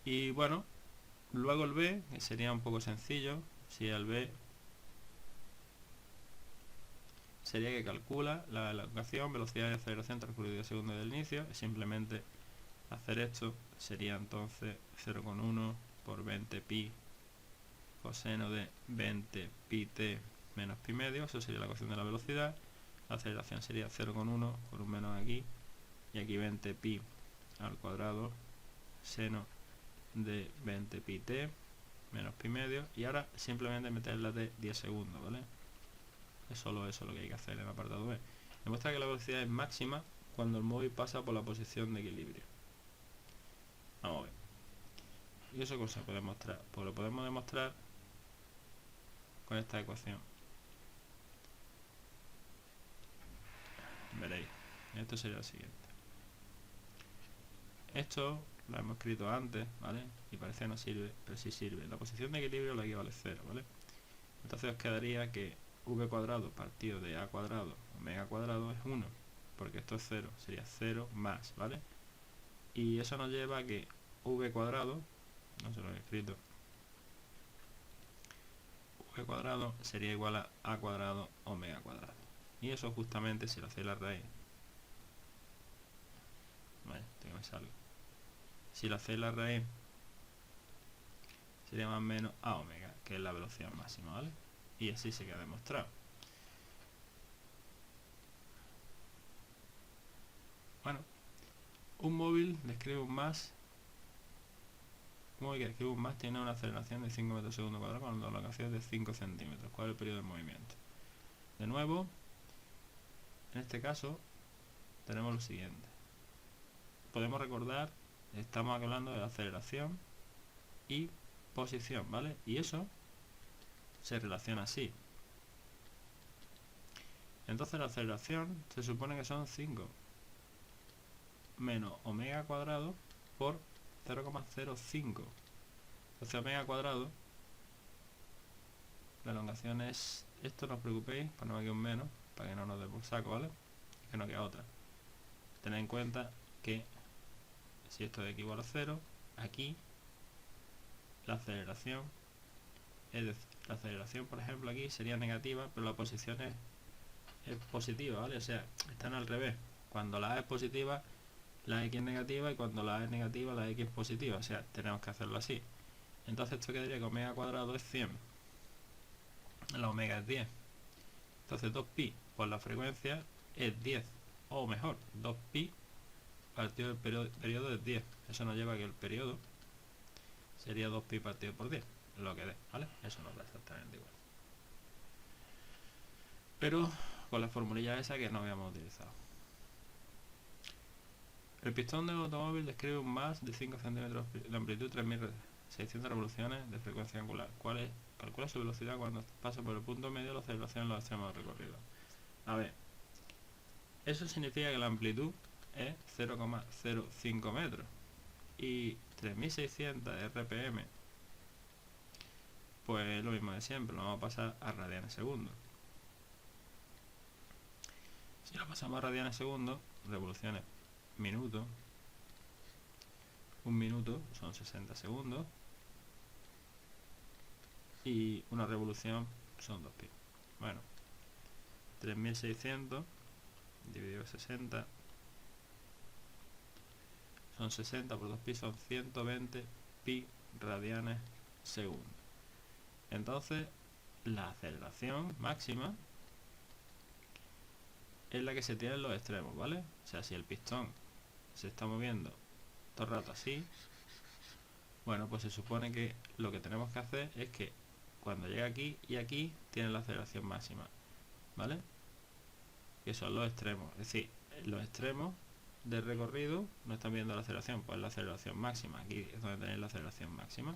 Y bueno, luego el b, que sería un poco sencillo, si el b sería que calcula la elongación, velocidad y aceleración transcurrido 10 segundos del inicio. Simplemente hacer esto sería entonces 0,1 por 20 pi coseno de 20 pi t menos pi medio. Eso sería la ecuación de la velocidad. La aceleración sería 0,1 con un menos aquí, y aquí 20 pi al cuadrado seno de 20 pi t menos pi medio. Y ahora simplemente meterla de 10 segundos, ¿vale? Es solo eso lo que hay que hacer en el apartado B. Demuestra que la velocidad es máxima cuando el móvil pasa por la posición de equilibrio. Vamos a ver. ¿Y eso cómo se puede demostrar? Pues lo podemos demostrar con esta ecuación. Veréis. Esto sería lo siguiente. Esto lo hemos escrito antes, ¿vale? Y parece que no sirve, pero sí sirve. La posición de equilibrio la vale 0, ¿vale? Entonces os quedaría que v cuadrado partido de a cuadrado omega cuadrado es 1, porque esto es 0, sería 0 más, ¿vale? Y eso nos lleva a que v cuadrado, no se lo he escrito, v cuadrado sería igual a cuadrado omega cuadrado. Y eso justamente si lo hacéis la raíz, vale, que me salga. Si lo hacéis la raíz, sería más o menos a omega, que es la velocidad máxima, ¿vale? Y así se queda demostrado. Bueno, un móvil describe un más. Un móvil que describe un más tiene una aceleración de 5 metros segundo cuadrado con una elongación de 5 centímetros. ¿Cuál es el periodo de movimiento? De nuevo, en este caso, tenemos lo siguiente. Podemos recordar, estamos hablando de la aceleración, y posición, ¿vale? Y eso se relaciona así. Entonces la aceleración se supone que son 5 menos omega cuadrado por 0,05. Entonces omega cuadrado, la elongación es esto, no os preocupéis, ponemos aquí un menos para que no nos dé por saco, ¿vale? Y que no quede otra. Tened en cuenta que si esto de aquí igual a 0, aquí la aceleración, es decir, la aceleración por ejemplo aquí sería negativa, pero la posición es positiva, ¿vale? O sea, están al revés. Cuando la A es positiva, la X es negativa, y cuando la A es negativa, la X es positiva. O sea, tenemos que hacerlo así. Entonces esto quedaría que omega cuadrado es 100. La omega es 10. Entonces 2pi por la frecuencia es 10. O mejor, 2pi partido del periodo es 10. Eso nos lleva a que el periodo sería 2pi partido por 10. Lo que dé, ¿vale? Eso nos da exactamente igual. Pero con la formulilla esa que no habíamos utilizado. El pistón del automóvil describe un más de 5 centímetros de amplitud, 3600 revoluciones de frecuencia angular. Calcula su velocidad cuando pasa por el punto medio de la aceleración en los extremos de recorrido. A ver, eso significa que la amplitud es 0,05 metros y 3600 RPM, pues lo mismo de siempre, lo vamos a pasar a radianes segundo. Si lo pasamos a radianes segundo, revoluciones minuto, un minuto son 60 segundos y una revolución son 2pi. Bueno, 3600 dividido por 60 son 60 por 2pi, son 120 pi radianes segundo. Entonces la aceleración máxima es la que se tiene en los extremos, ¿vale? O sea, si el pistón se está moviendo todo el rato así, bueno, pues se supone que lo que tenemos que hacer es que cuando llega aquí y aquí tiene la aceleración máxima, ¿vale? Que son los extremos, es decir, los extremos del recorrido no están viendo la aceleración, pues la aceleración máxima, aquí es donde tenéis la aceleración máxima,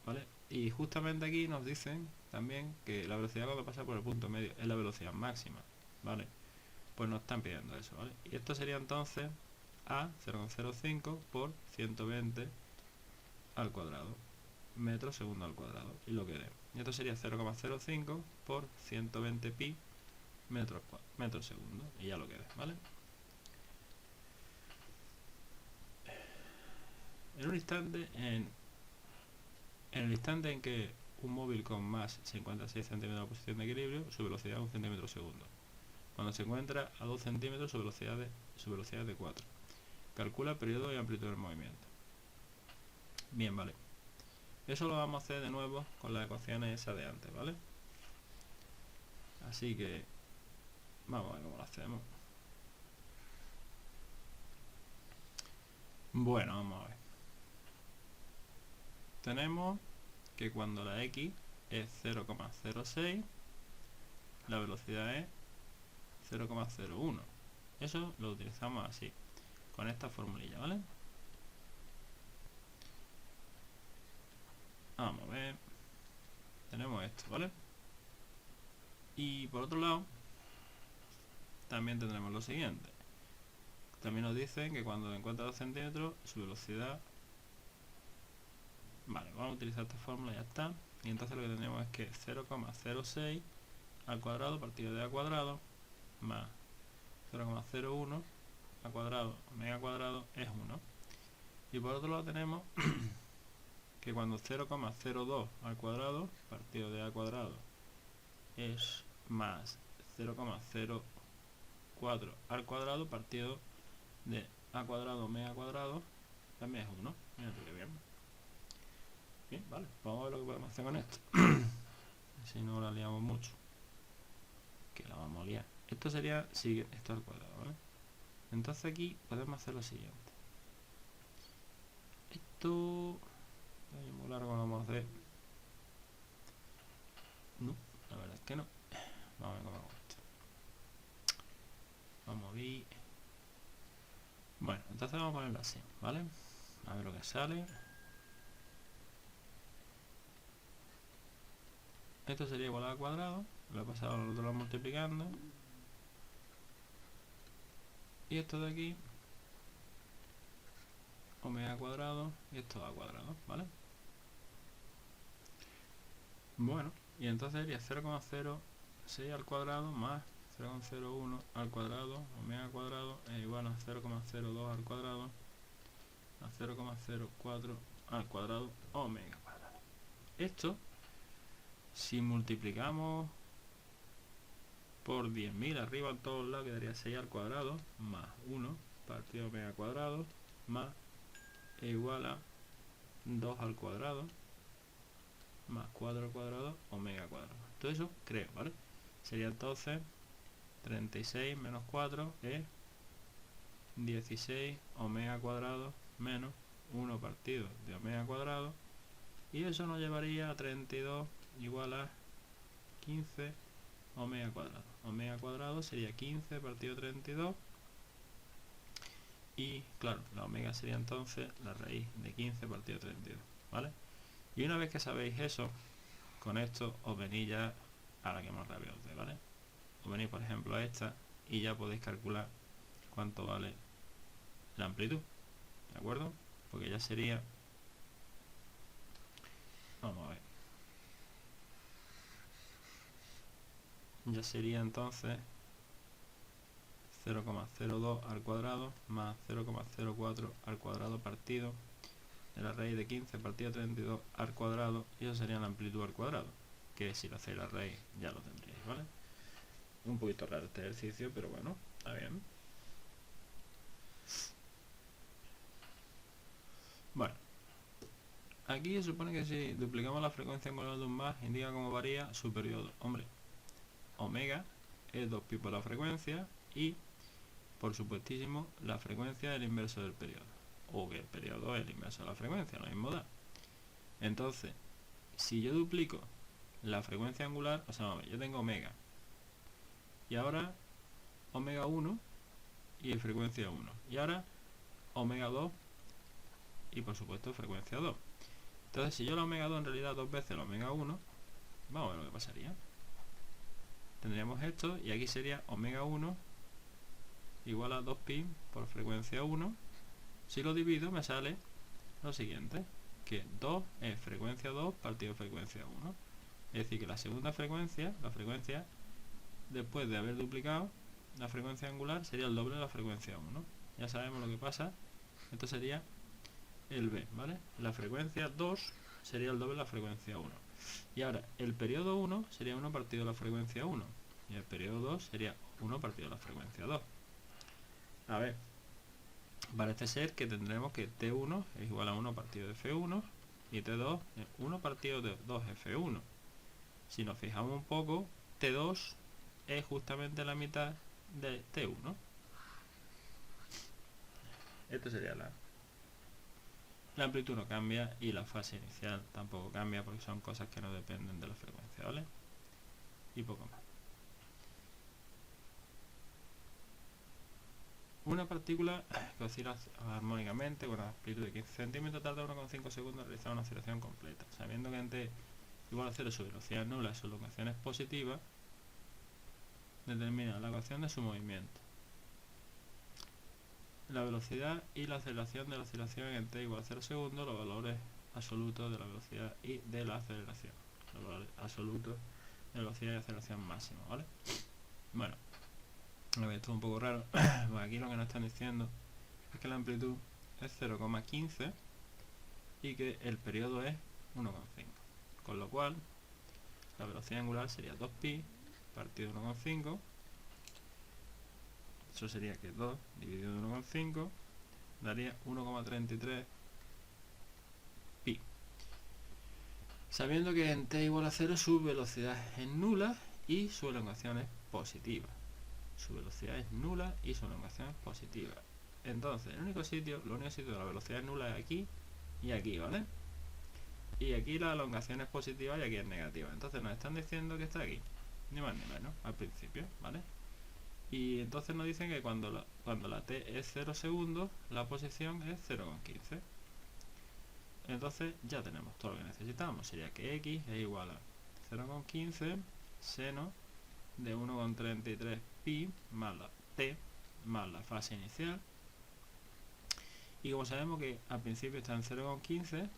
¿vale? Y justamente aquí nos dicen también que la velocidad cuando pasa por el punto medio es la velocidad máxima, ¿vale? Pues nos están pidiendo eso, ¿vale? Y esto sería entonces a 0,05 por 120 al cuadrado, metros segundo al cuadrado, y lo que dé. Y esto sería 0,05 por 120 pi metros segundo, y ya lo que dé, ¿vale? En un instante, en el instante en que un móvil con más se encuentra a 6 centímetros de la posición de equilibrio, su velocidad es 1 centímetro segundo. Cuando se encuentra a 2 centímetros, su velocidad es de 4. Calcula el periodo y amplitud del movimiento. Bien, vale. Eso lo vamos a hacer de nuevo con las ecuaciones esas de antes, ¿vale? Así que vamos a ver cómo lo hacemos. Bueno, vamos a ver. Tenemos que cuando la X es 0,06, la velocidad es 0,01. Eso lo utilizamos así, con esta formulilla, ¿vale? Vamos a ver. Tenemos esto, ¿vale? Y por otro lado, también tendremos lo siguiente. También nos dicen que cuando encuentra 2 centímetros, su velocidad... Vale, vamos a utilizar esta fórmula y ya está. Y entonces lo que tenemos es que 0,06 al cuadrado partido de a cuadrado más 0,01 al cuadrado omega cuadrado es 1. Y por otro lado tenemos que cuando 0,02 al cuadrado partido de a cuadrado es más 0,04 al cuadrado partido de a cuadrado omega cuadrado también es 1. Mira tú qué bien. Bien, vale, vamos a ver lo que podemos hacer con esto. Si no la liamos mucho, que la vamos a liar. Esto sería, sigue esto al cuadrado, ¿vale? Entonces aquí podemos hacer lo siguiente. Esto es muy largo, lo vamos a hacer. No, la verdad es que no. Vamos a ver cómo hago esto. Vamos a ver. Bueno, entonces vamos a ponerlo así, ¿vale? A ver lo que sale. Esto sería igual a al cuadrado, lo he pasado al otro lado multiplicando, y esto de aquí, omega cuadrado, y esto a cuadrado, ¿vale? Bueno, y entonces sería 0,06 al cuadrado más 0,01 al cuadrado, omega cuadrado, es igual a 0,02 al cuadrado, a 0,04 al cuadrado, omega cuadrado. Esto, si multiplicamos por 10.000 arriba a todos lados, quedaría 6 al cuadrado más 1 partido omega cuadrado más e igual a 2 al cuadrado más 4 al cuadrado omega cuadrado. Todo eso creo, ¿vale? Sería entonces 36 menos 4 es 16 omega cuadrado menos 1 partido de omega cuadrado, y eso nos llevaría a 32 igual a 15 omega cuadrado. Omega cuadrado sería 15 partido 32, y claro, la omega sería entonces la raíz de 15 partido 32, ¿vale? Y una vez que sabéis eso, con esto os venís ya a la que más rápido os dé, ¿vale? Os venís por ejemplo a esta y ya podéis calcular cuánto vale la amplitud, ¿de acuerdo? Porque ya sería, vamos a ver, ya sería entonces 0,02 al cuadrado más 0,04 al cuadrado partido de la raíz de 15 partido 32 al cuadrado, y eso sería la amplitud al cuadrado, que si lo hacéis la raíz ya lo tendríais, ¿vale? Un poquito raro este ejercicio, pero bueno, está bien. Bueno, aquí se supone que si duplicamos la frecuencia angular de un más, indica cómo varía su periodo. Hombre, omega es 2pi por la frecuencia, y por supuestísimo la frecuencia es el inverso del periodo, o que el periodo es el inverso de la frecuencia, lo mismo da. Entonces, si yo duplico la frecuencia angular, o sea, vamos, yo tengo omega, y ahora omega 1 y frecuencia 1, y ahora omega 2 y por supuesto frecuencia 2. Entonces, si yo la omega 2 en realidad dos veces la omega 1, vamos a ver lo que pasaría. Tendríamos esto, y aquí sería omega 1 igual a 2pi por frecuencia 1. Si lo divido me sale lo siguiente, que 2 es frecuencia 2 partido frecuencia 1. Es decir, que la segunda frecuencia, la frecuencia después de haber duplicado la frecuencia angular, sería el doble de la frecuencia 1. Ya sabemos lo que pasa. Esto sería el B, ¿vale? La frecuencia 2 sería el doble de la frecuencia 1. Y ahora, el periodo 1 sería 1 partido de la frecuencia 1. Y el periodo 2 sería 1 partido de la frecuencia 2. A ver, parece ser que tendremos que T1 es igual a 1 partido de F1 y T2 es 1 partido de 2F1. Si nos fijamos un poco, T2 es justamente la mitad de T1. Esto sería la amplitud no cambia, y la fase inicial tampoco cambia, porque son cosas que no dependen de la frecuencia, ¿vale? Y poco más. Una partícula que oscila armónicamente con una amplitud de 15 centímetros tarda 1,5 segundos en realizar una oscilación completa. Sabiendo que en t igual a 0 su velocidad nula y su locación es positiva, determina la ecuación de su movimiento. La velocidad y la aceleración de la oscilación en t igual a 0 segundos, los valores absolutos de la velocidad y de la aceleración. Los valores absolutos de la velocidad y aceleración máxima, ¿vale? Bueno, esto es un poco raro. Pues aquí lo que nos están diciendo es que la amplitud es 0,15 y que el periodo es 1,5. Con lo cual, la velocidad angular sería 2pi partido de 1,5. Eso sería que 2 dividido de 1,5 daría 1,33 pi. Sabiendo que en t igual a 0 su velocidad es nula y su elongación es positiva. Su velocidad es nula y su elongación es positiva. Entonces, el único sitio de la velocidad es nula es aquí y aquí, ¿vale? Y aquí la elongación es positiva y aquí es negativa. Entonces nos están diciendo que está aquí, ni más ni menos, al principio, ¿vale? Y entonces nos dicen que cuando la t es 0 segundos, la posición es 0,15. Entonces ya tenemos todo lo que necesitamos. Sería que x es igual a 0,15 seno de 1,33 pi más la t más la fase inicial. Y como sabemos que al principio está en 0,15,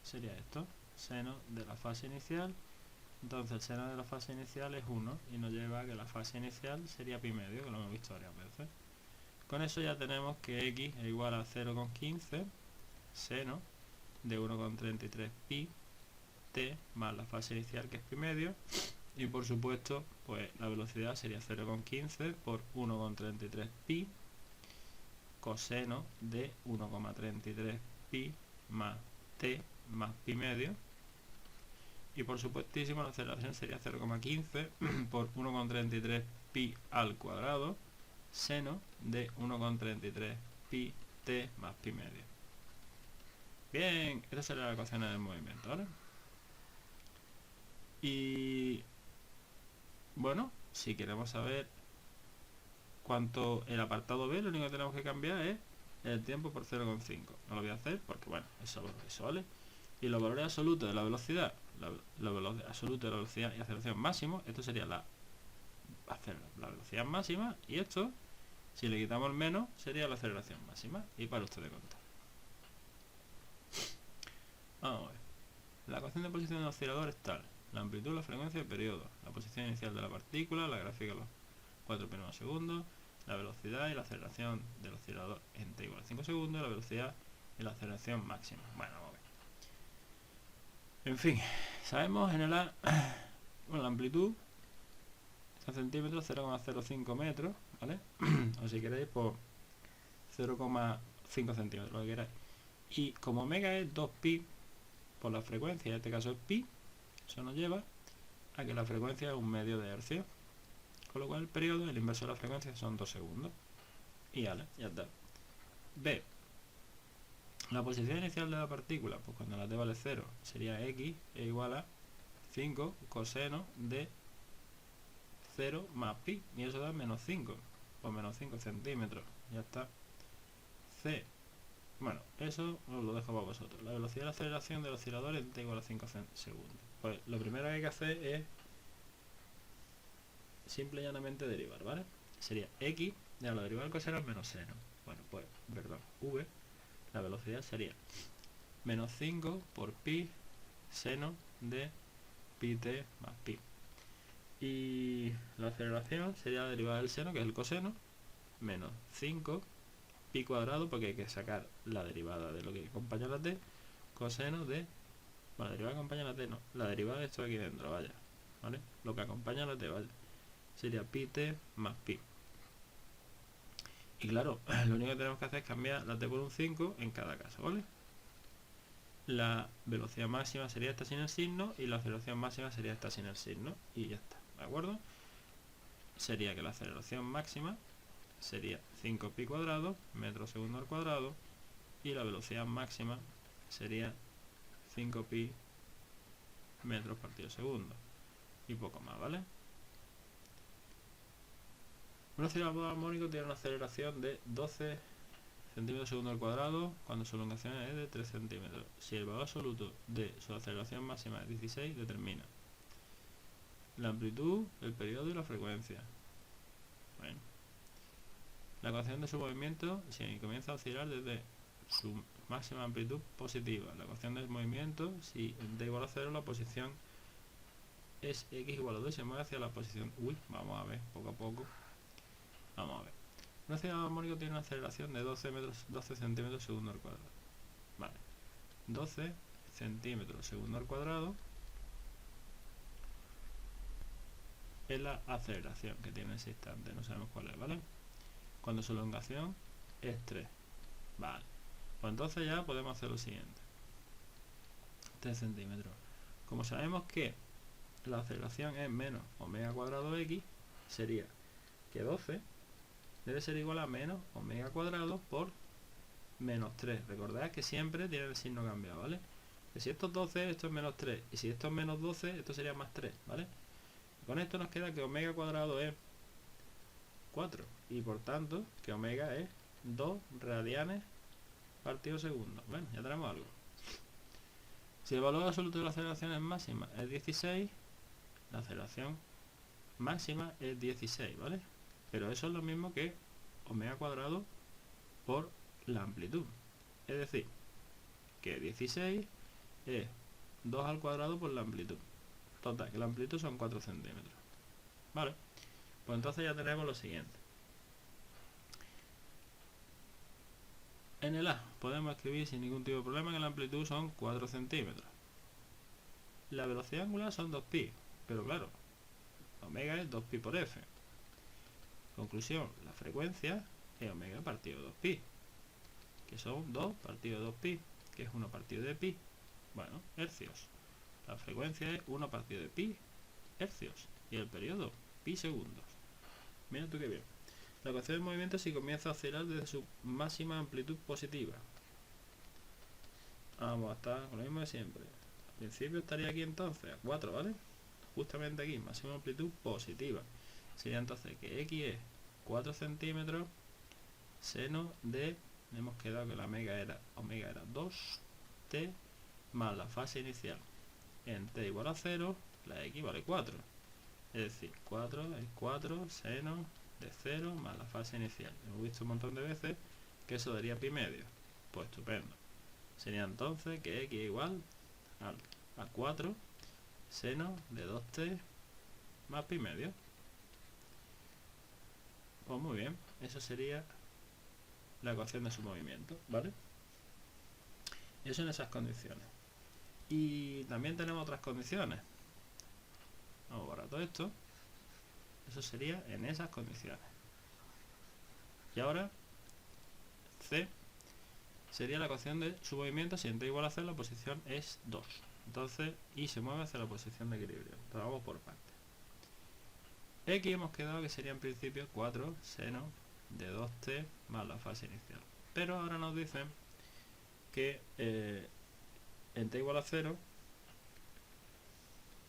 sería esto, seno de la fase inicial. Entonces el seno de la fase inicial es 1 y nos lleva a que la fase inicial sería pi medio, que lo hemos visto varias veces. Con eso ya tenemos que x es igual a 0,15 seno de 1,33 pi t más la fase inicial, que es pi medio, y por supuesto pues la velocidad sería 0,15 por 1,33 pi coseno de 1,33 pi más t más pi medio, y por supuestísimo la aceleración sería 0,15 por 1,33 pi al cuadrado seno de 1,33 pi t más pi medio. Bien, esta sería la ecuación del movimiento, ¿vale? Y bueno, si queremos saber cuánto el apartado B, lo único que tenemos que cambiar es el tiempo por 0,5. No lo voy a hacer porque, bueno, eso ¿vale? Y los valores absolutos de la velocidad, los valores absolutos de la velocidad y aceleración máximo, esto sería la velocidad máxima, y esto, si le quitamos el menos, sería la aceleración máxima. Y para usted de contar. Vamos a ver. La ecuación de posición del oscilador es tal: la amplitud, la frecuencia y el periodo, la posición inicial de la partícula, la gráfica de los 4 primeros segundos, la velocidad y la aceleración del oscilador en t igual a 5 segundos, la velocidad y la aceleración máxima. Bueno, vamos a ver. En fin, sabemos en el A, bueno, la amplitud está en centímetros, 0,05 metros, ¿vale? O si queréis, por 0,5 centímetros, lo que queráis. Y como omega es 2pi por la frecuencia, en este caso es pi, eso nos lleva a que la frecuencia es 1/2 de hercio. Con lo cual el periodo, el inverso de la frecuencia, son 2 segundos. Y ya está. B. La posición inicial de la partícula, pues cuando la t vale 0, sería x es igual a 5 coseno de 0 más pi. Y eso da menos 5, o menos 5 centímetros. Ya está. C. Bueno, eso os lo dejo para vosotros. La velocidad de la aceleración del oscilador es t igual a 5 segundos. Pues lo primero que hay que hacer es simple y llanamente derivar, ¿vale? Sería x, ya lo derivado del coseno es menos seno. Bueno, pues, perdón, v, la velocidad sería menos 5 por pi seno de pi t más pi. Y la aceleración sería la derivada del seno, que es el coseno, menos 5 pi cuadrado, porque hay que sacar la derivada de lo que acompaña a la t, coseno de, bueno, la derivada que acompaña a la t no, la derivada de esto aquí dentro, vaya, ¿vale? Lo que acompaña a la t, vaya, sería pi t más pi. Y claro, lo único que tenemos que hacer es cambiar la t por un 5 en cada caso, ¿vale? La velocidad máxima sería esta sin el signo y la aceleración máxima sería esta sin el signo, y ya está, ¿de acuerdo? Sería que la aceleración máxima sería 5pi cuadrado, metros segundo al cuadrado, y la velocidad máxima sería 5pi metros partido segundo, y poco más, ¿vale? Un oscilador armónico tiene una aceleración de 12 centímetros segundo al cuadrado cuando su elongación es de 3 centímetros. Si el valor absoluto de su aceleración máxima es 16, determina la amplitud, el periodo y la frecuencia. Bueno. La ecuación de su movimiento, si comienza a oscilar desde su máxima amplitud positiva. La ecuación del movimiento, si en t igual a 0, la posición es x igual a 2 y se mueve hacia la posición... Uy, vamos a ver, poco a poco. Vamos a ver. Un oscilador armónico tiene una aceleración de 12 centímetros segundo al cuadrado. Vale. 12 centímetros segundo al cuadrado es la aceleración que tiene en ese instante. No sabemos cuál es, ¿vale? Cuando su elongación es 3. Vale. Pues entonces ya podemos hacer lo siguiente. 3 centímetros. Como sabemos que la aceleración es menos omega cuadrado x, sería que 12 debe ser igual a menos omega cuadrado por menos 3. Recordad que siempre tiene el signo cambiado, ¿vale? Que si esto es 12, esto es menos 3. Y si esto es menos 12, esto sería más 3, ¿vale? Y con esto nos queda que omega cuadrado es 4. Y por tanto, que omega es 2 radianes partido segundo. Bueno, ya tenemos algo. Si el valor absoluto de la aceleración es máxima es 16, la aceleración máxima es 16, ¿vale? Pero eso es lo mismo que omega cuadrado por la amplitud. Es decir, que 16 es 2 al cuadrado por la amplitud. Total, que la amplitud son 4 centímetros. Vale, pues entonces ya tenemos lo siguiente. En el A podemos escribir sin ningún tipo de problema que la amplitud son 4 centímetros. La velocidad angular son 2pi, pero claro, omega es 2pi por f. Conclusión, la frecuencia es omega partido 2pi, que son 2 partido 2pi, que es 1 partido de pi. Bueno, hercios. La frecuencia es 1 partido de pi hercios y el periodo pi segundos. Mira tú qué bien. La ecuación del movimiento si comienza a oscilar desde su máxima amplitud positiva. Vamos a estar con lo mismo de siempre. Al principio estaría aquí entonces a 4, ¿vale? Justamente aquí, máxima amplitud positiva. Sería entonces que x es 4 centímetros seno de, hemos quedado que la omega era 2t más la fase inicial. En t igual a 0, la x vale 4. Es decir, 4 es 4 seno de 0 más la fase inicial. Hemos visto un montón de veces que eso daría pi medio. Pues estupendo. Sería entonces que x igual a 4 seno de 2t más pi medio. Pues muy bien, eso sería la ecuación de su movimiento, ¿vale? Eso en esas condiciones. Y también tenemos otras condiciones. Vamos a borrar todo esto. Eso sería en esas condiciones. Y ahora C sería la ecuación de su movimiento si en t igual a 0 la posición es 2. Entonces y se mueve hacia la posición de equilibrio. Entonces vamos por partes. X hemos quedado que sería en principio 4 seno de 2t más la fase inicial. Pero ahora nos dicen que en t igual a 0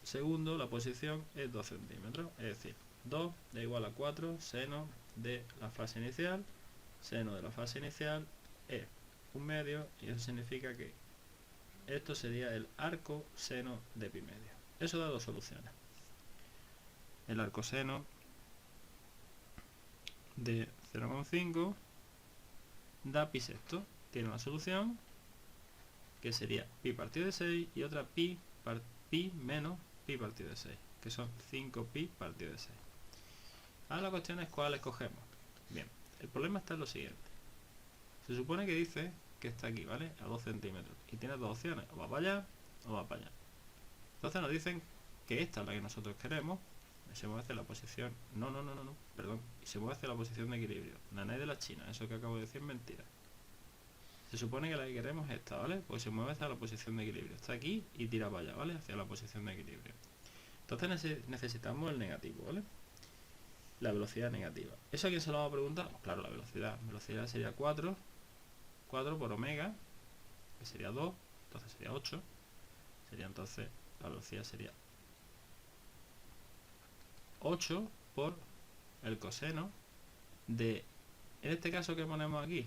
segundo la posición es 2 centímetros. Es decir, 2 da igual a 4 seno de la fase inicial. Seno de la fase inicial es 1/2 y eso significa que esto sería el arco seno de pi medio. Eso da dos soluciones. El arco seno de 0,5 da pi sexto. Tiene una solución que sería pi partido de 6 y otra pi menos pi partido de 6, que son 5pi partido de 6. Ahora la cuestión es cuál escogemos. Bien, el problema está en lo siguiente. Se supone que dice que está aquí, ¿vale? A 2 centímetros. Y tiene dos opciones, o va para allá o va para allá. Entonces nos dicen que esta es la que nosotros queremos. Y se mueve hacia la posición... perdón. Y se mueve hacia la posición de equilibrio. Nanay de la China, eso que acabo de decir es mentira. Se supone que la que queremos es esta, ¿vale? Pues se mueve hacia la posición de equilibrio. Está aquí y tira para allá, ¿vale? Hacia la posición de equilibrio. Entonces necesitamos el negativo, ¿vale? La velocidad negativa. ¿Eso a quién se lo vamos a preguntar? Claro, la velocidad. Velocidad sería 4 por omega, que sería 2, entonces sería 8. Sería entonces, la velocidad sería 8 por el coseno de, en este caso, ¿qué ponemos aquí?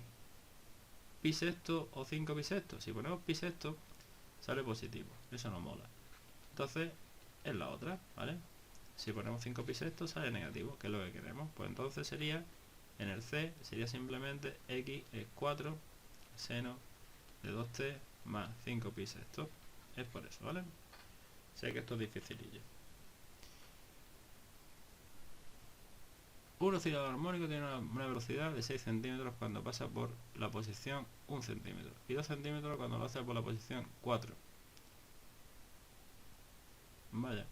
Pi sexto o 5 pi sexto. Si ponemos pi sexto, sale positivo. Eso no mola. Entonces, es la otra, ¿vale? Si ponemos 5 pi sexto, sale negativo, que es lo que queremos. Pues entonces sería, en el C, sería simplemente x es 4 seno de 2t más 5 pi sexto. Es por eso, ¿vale? Sé que esto es dificilillo. Un oscilador armónico tiene una velocidad de 6 centímetros cuando pasa por la posición 1 centímetro y 2 centímetros cuando lo hace por la posición 4. Vaya.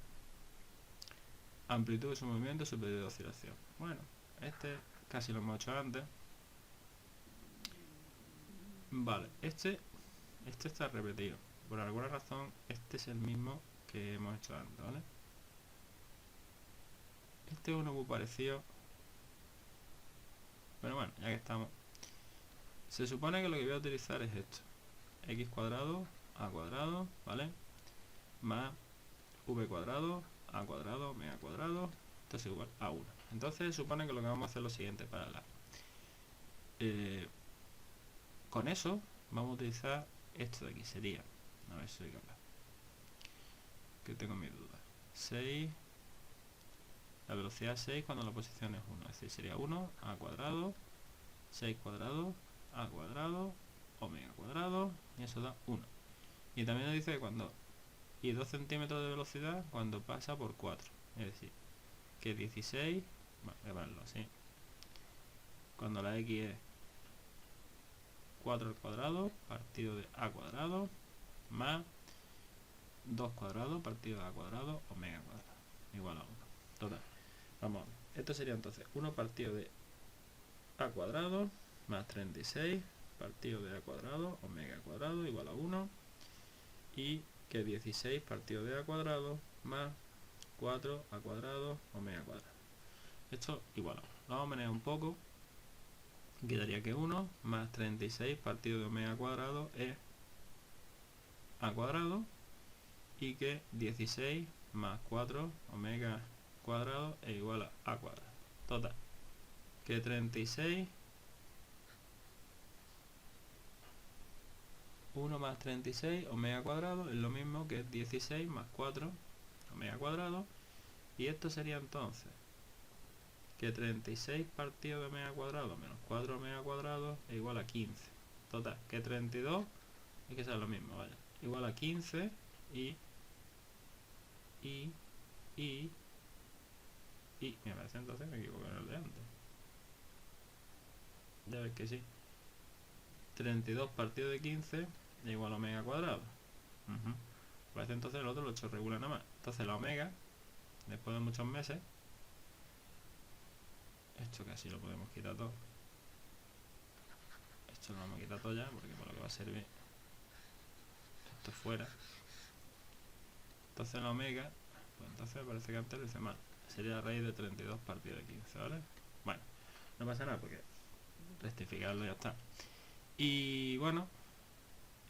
Amplitud de su movimiento, su periodo de oscilación. Bueno, este casi lo hemos hecho antes. Vale, este está repetido. Por alguna razón, este es el mismo que hemos hecho antes, ¿vale? Este es uno muy parecido. Pero bueno, ya que estamos. Se supone que lo que voy a utilizar es esto. X cuadrado, A cuadrado, ¿vale? Más V cuadrado, A cuadrado, omega cuadrado. Esto es igual a 1. Entonces se supone que lo que vamos a hacer es lo siguiente para la... con eso vamos a utilizar esto de aquí. Sería... A ver si soy capaz. Que tengo mis dudas. 6 la velocidad 6 cuando la posición es 1. Es decir, sería 1 a cuadrado, 6 cuadrado, a cuadrado, omega cuadrado, y eso da 1. Y también nos dice que cuando, y 2 centímetros de velocidad cuando pasa por 4. Es decir, que 16, bueno, voy a ponerlo así. Cuando la x es 4 al cuadrado partido de a cuadrado más 2 cuadrado partido de a cuadrado omega cuadrado igual a 1. Total. Vamos a ver. Esto sería entonces 1 partido de a cuadrado más 36 partido de a cuadrado omega cuadrado igual a 1. Y que 16 partido de a cuadrado más 4 a cuadrado omega cuadrado. Esto igual a 1. Lo vamos a manejar un poco. Quedaría que 1 más 36 partido de omega cuadrado es a cuadrado y que 16 más 4 omega cuadrado es igual a cuadrado. Total, que 36, 1 más 36 omega cuadrado es lo mismo que 16 más 4 omega cuadrado, y esto sería entonces que 36 partido de omega cuadrado menos 4 omega cuadrado es igual a 15. Total, que 32 es que sea lo mismo, vaya, igual a 15 y me parece entonces me equivoco en el de antes. Ya ves que sí. 32 partido de 15 es igual a omega cuadrado. Parece entonces el otro lo he hecho regular nada más. Entonces la omega, después de muchos meses, esto casi lo podemos quitar todo. Esto lo vamos a quitar todo ya, porque por lo que va a servir esto fuera. Entonces la omega, pues entonces me parece que antes lo hice mal. Sería la raíz de 32 partido de 15, ¿vale? Bueno, no pasa nada porque rectificarlo ya está. Y bueno,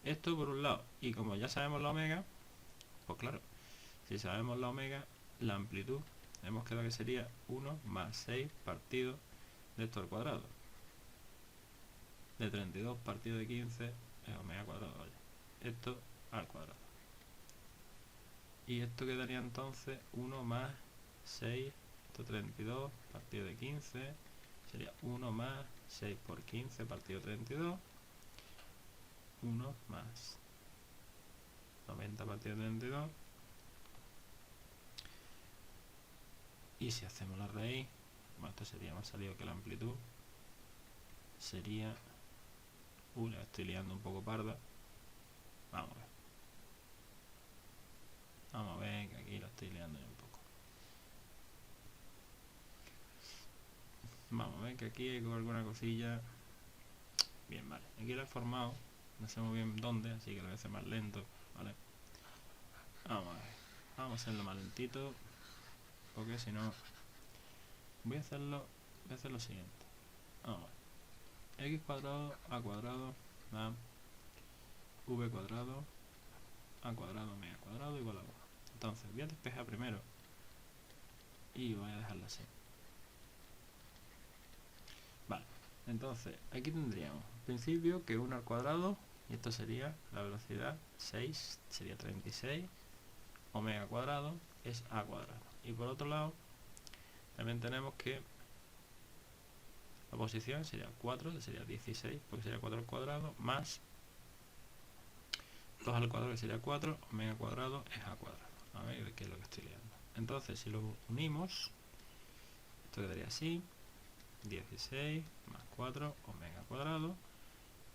esto por un lado. Y como ya sabemos la omega, pues claro, si sabemos la omega, la amplitud, hemos quedado que sería 1 más 6 partido de esto al cuadrado. De 32 partido de 15 es omega cuadrado, vaya. Esto al cuadrado. Y esto quedaría entonces 1 más 6, esto 32 partido de 15, sería 1 más 6 por 15 partido de 32, 1 más 90 partido de 32. Y si hacemos la raíz, bueno, esto sería más salido que la amplitud, sería, la estoy liando un poco parda, vamos a ver. Vamos a ver que aquí lo estoy liando un poco. Vamos a ver que aquí hay alguna cosilla. Bien, vale. Aquí lo he formado. No sé muy bien dónde, así que lo voy a hacer más lento, ¿vale? Vamos a ver. Vamos a hacerlo más lentito, porque si no... Voy a hacer lo siguiente. Vamos a ver. X cuadrado, A cuadrado, más V cuadrado, A cuadrado, menos cuadrado, igual a 1. Entonces, voy a despejar primero y voy a dejarlo así. Vale, entonces aquí tendríamos en principio que 1 al cuadrado, y esto sería la velocidad 6, sería 36, omega cuadrado es a cuadrado. Y por otro lado, también tenemos que la posición sería 4, que sería 16, porque sería 4 al cuadrado, más 2 al cuadrado, que sería 4, omega cuadrado es a cuadrado. A ver qué es lo que estoy liando. Entonces, si lo unimos, esto quedaría así, 16 más 4 omega cuadrado,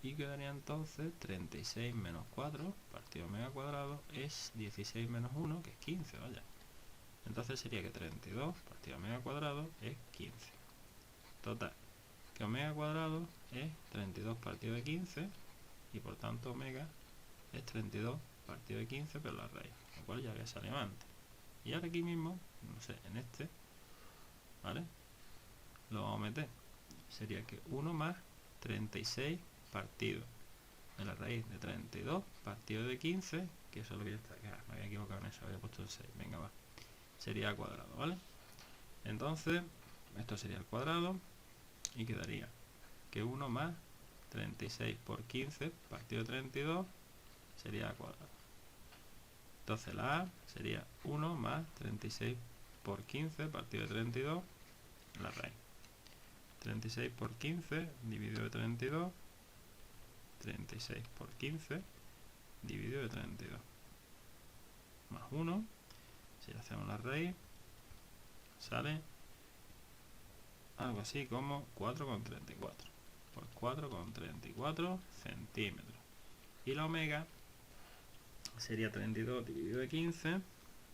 y quedaría entonces 36 menos 4 partido omega cuadrado es 16 menos 1, que es 15, vaya. Entonces sería que 32 partido omega cuadrado es 15. Total, que omega cuadrado es 32 partido de 15, y por tanto omega es 32 partido de 15, pero la raíz, lo cual ya había salido antes. Y ahora aquí mismo, no sé, en este, ¿vale? Lo vamos a meter. Sería que 1 más 36 partido de la raíz de 32 partido de 15, que eso es lo que ya está. Me había equivocado en eso, había puesto el 6. Venga, va. Sería al cuadrado, ¿vale? Entonces, esto sería al cuadrado y quedaría que 1 más 36 por 15 partido de 32 sería al cuadrado. Entonces la A sería 1 más 36 por 15 partido de 32, la raíz. 36 por 15 dividido de 32, 36 por 15 dividido de 32, más 1, si le hacemos la raíz, sale algo así como 4,34 por 4,34 centímetros. Y la omega sería 32 dividido de 15,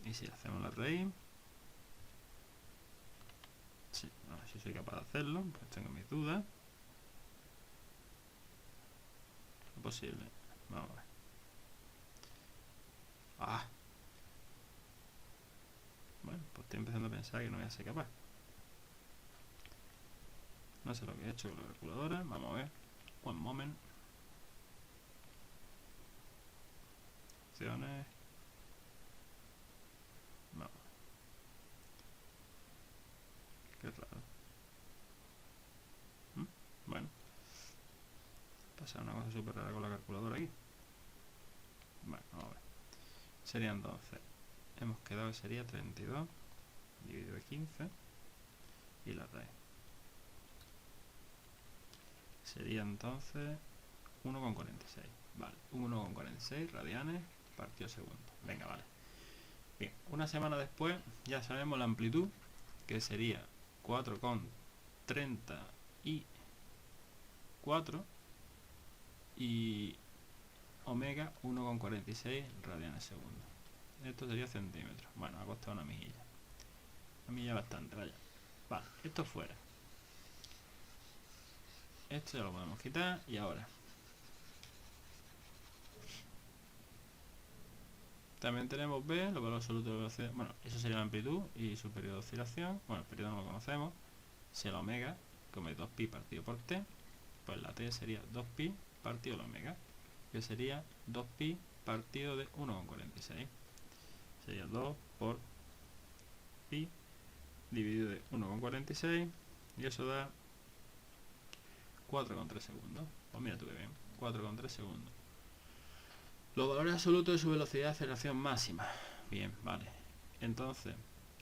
y si le hacemos la raíz, sí, a ver si soy capaz de hacerlo, pues tengo mis dudas. No es posible, vamos a ver. Bueno, pues estoy empezando a pensar que no voy a ser capaz. No sé lo que he hecho con la calculadora, vamos a ver. One moment. Opciones. No. Qué raro. Bueno. Pasa una cosa súper rara con la calculadora aquí. Bueno, vamos a ver. Sería entonces, hemos quedado que sería 32 dividido de 15 y la raíz. Sería entonces 1,46. Vale, 1,46 radianes partido segundo. Venga, vale. Bien, una semana después ya sabemos la amplitud, que sería 4,34 y omega 1,46 radianes segundo. Esto sería centímetros. Bueno, ha costado una milla. Una milla bastante, vaya. Vale, esto fuera. Esto ya lo podemos quitar y ahora también tenemos B, los valores absolutos de velocidad. Bueno, eso sería la amplitud y su periodo de oscilación. Bueno, el periodo no lo conocemos. Si el omega, como es 2pi partido por t, pues la t sería 2pi partido la omega, que sería 2pi partido de 1,46. Sería 2 por pi dividido de 1,46 y eso da 4,3 segundos. Pues mira tú que bien, 4,3 segundos. Los valores absolutos de su velocidad de aceleración máxima. Bien, vale. Entonces,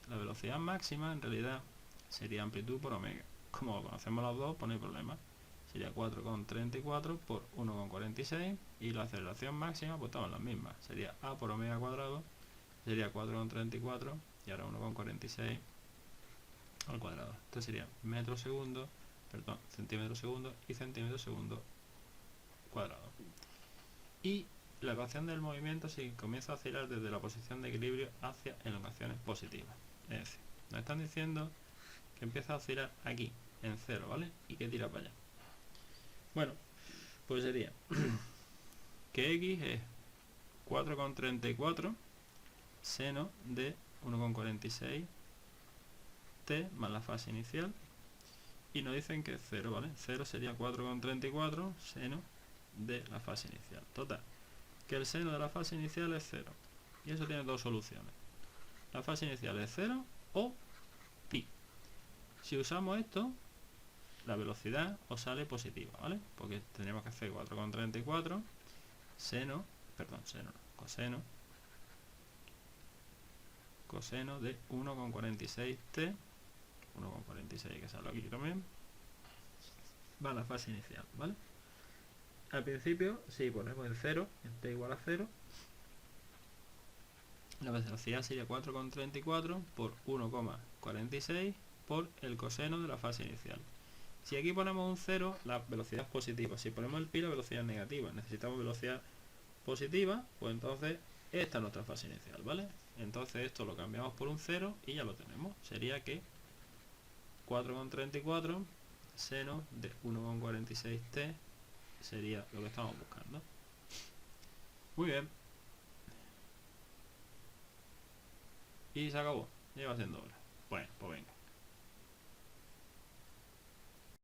la velocidad máxima en realidad sería amplitud por omega. Como conocemos los dos, pues no hay problema. Sería 4,34 por 1,46 y la aceleración máxima, pues estamos las mismas. Sería a por omega cuadrado, sería 4,34 y ahora 1,46 al cuadrado. Esto sería metro segundo, perdón, centímetro segundo y centímetro segundo cuadrado. Y la ecuación del movimiento si comienza a oscilar desde la posición de equilibrio hacia elongaciones positivas. Es decir, nos están diciendo que empieza a oscilar aquí, en 0, ¿vale? Y que tira para allá. Bueno, pues sería que x es 4,34 seno de 1,46 t más la fase inicial. Y nos dicen que es 0, ¿vale? 0 sería 4,34 seno de la fase inicial. Total, que el seno de la fase inicial es 0. Y eso tiene dos soluciones. La fase inicial es 0 o pi. Si usamos esto, la velocidad os sale positiva, ¿vale? Porque tendríamos que hacer 4,34 seno, perdón, seno no, coseno de 1,46t, 1,46 que sale aquí también, va a la fase inicial, ¿vale? Al principio, si ponemos el 0, en t igual a 0, la velocidad sería 4,34 por 1,46 por el coseno de la fase inicial. Si aquí ponemos un 0, la velocidad es positiva. Si ponemos el pi, la velocidad es negativa. Necesitamos velocidad positiva, pues entonces esta es nuestra fase inicial, ¿vale? Entonces esto lo cambiamos por un 0 y ya lo tenemos. Sería que 4,34 seno de 1,46t sería lo que estamos buscando. Muy bien. Y se acabó. Lleva siendo hora. Bueno, pues venga.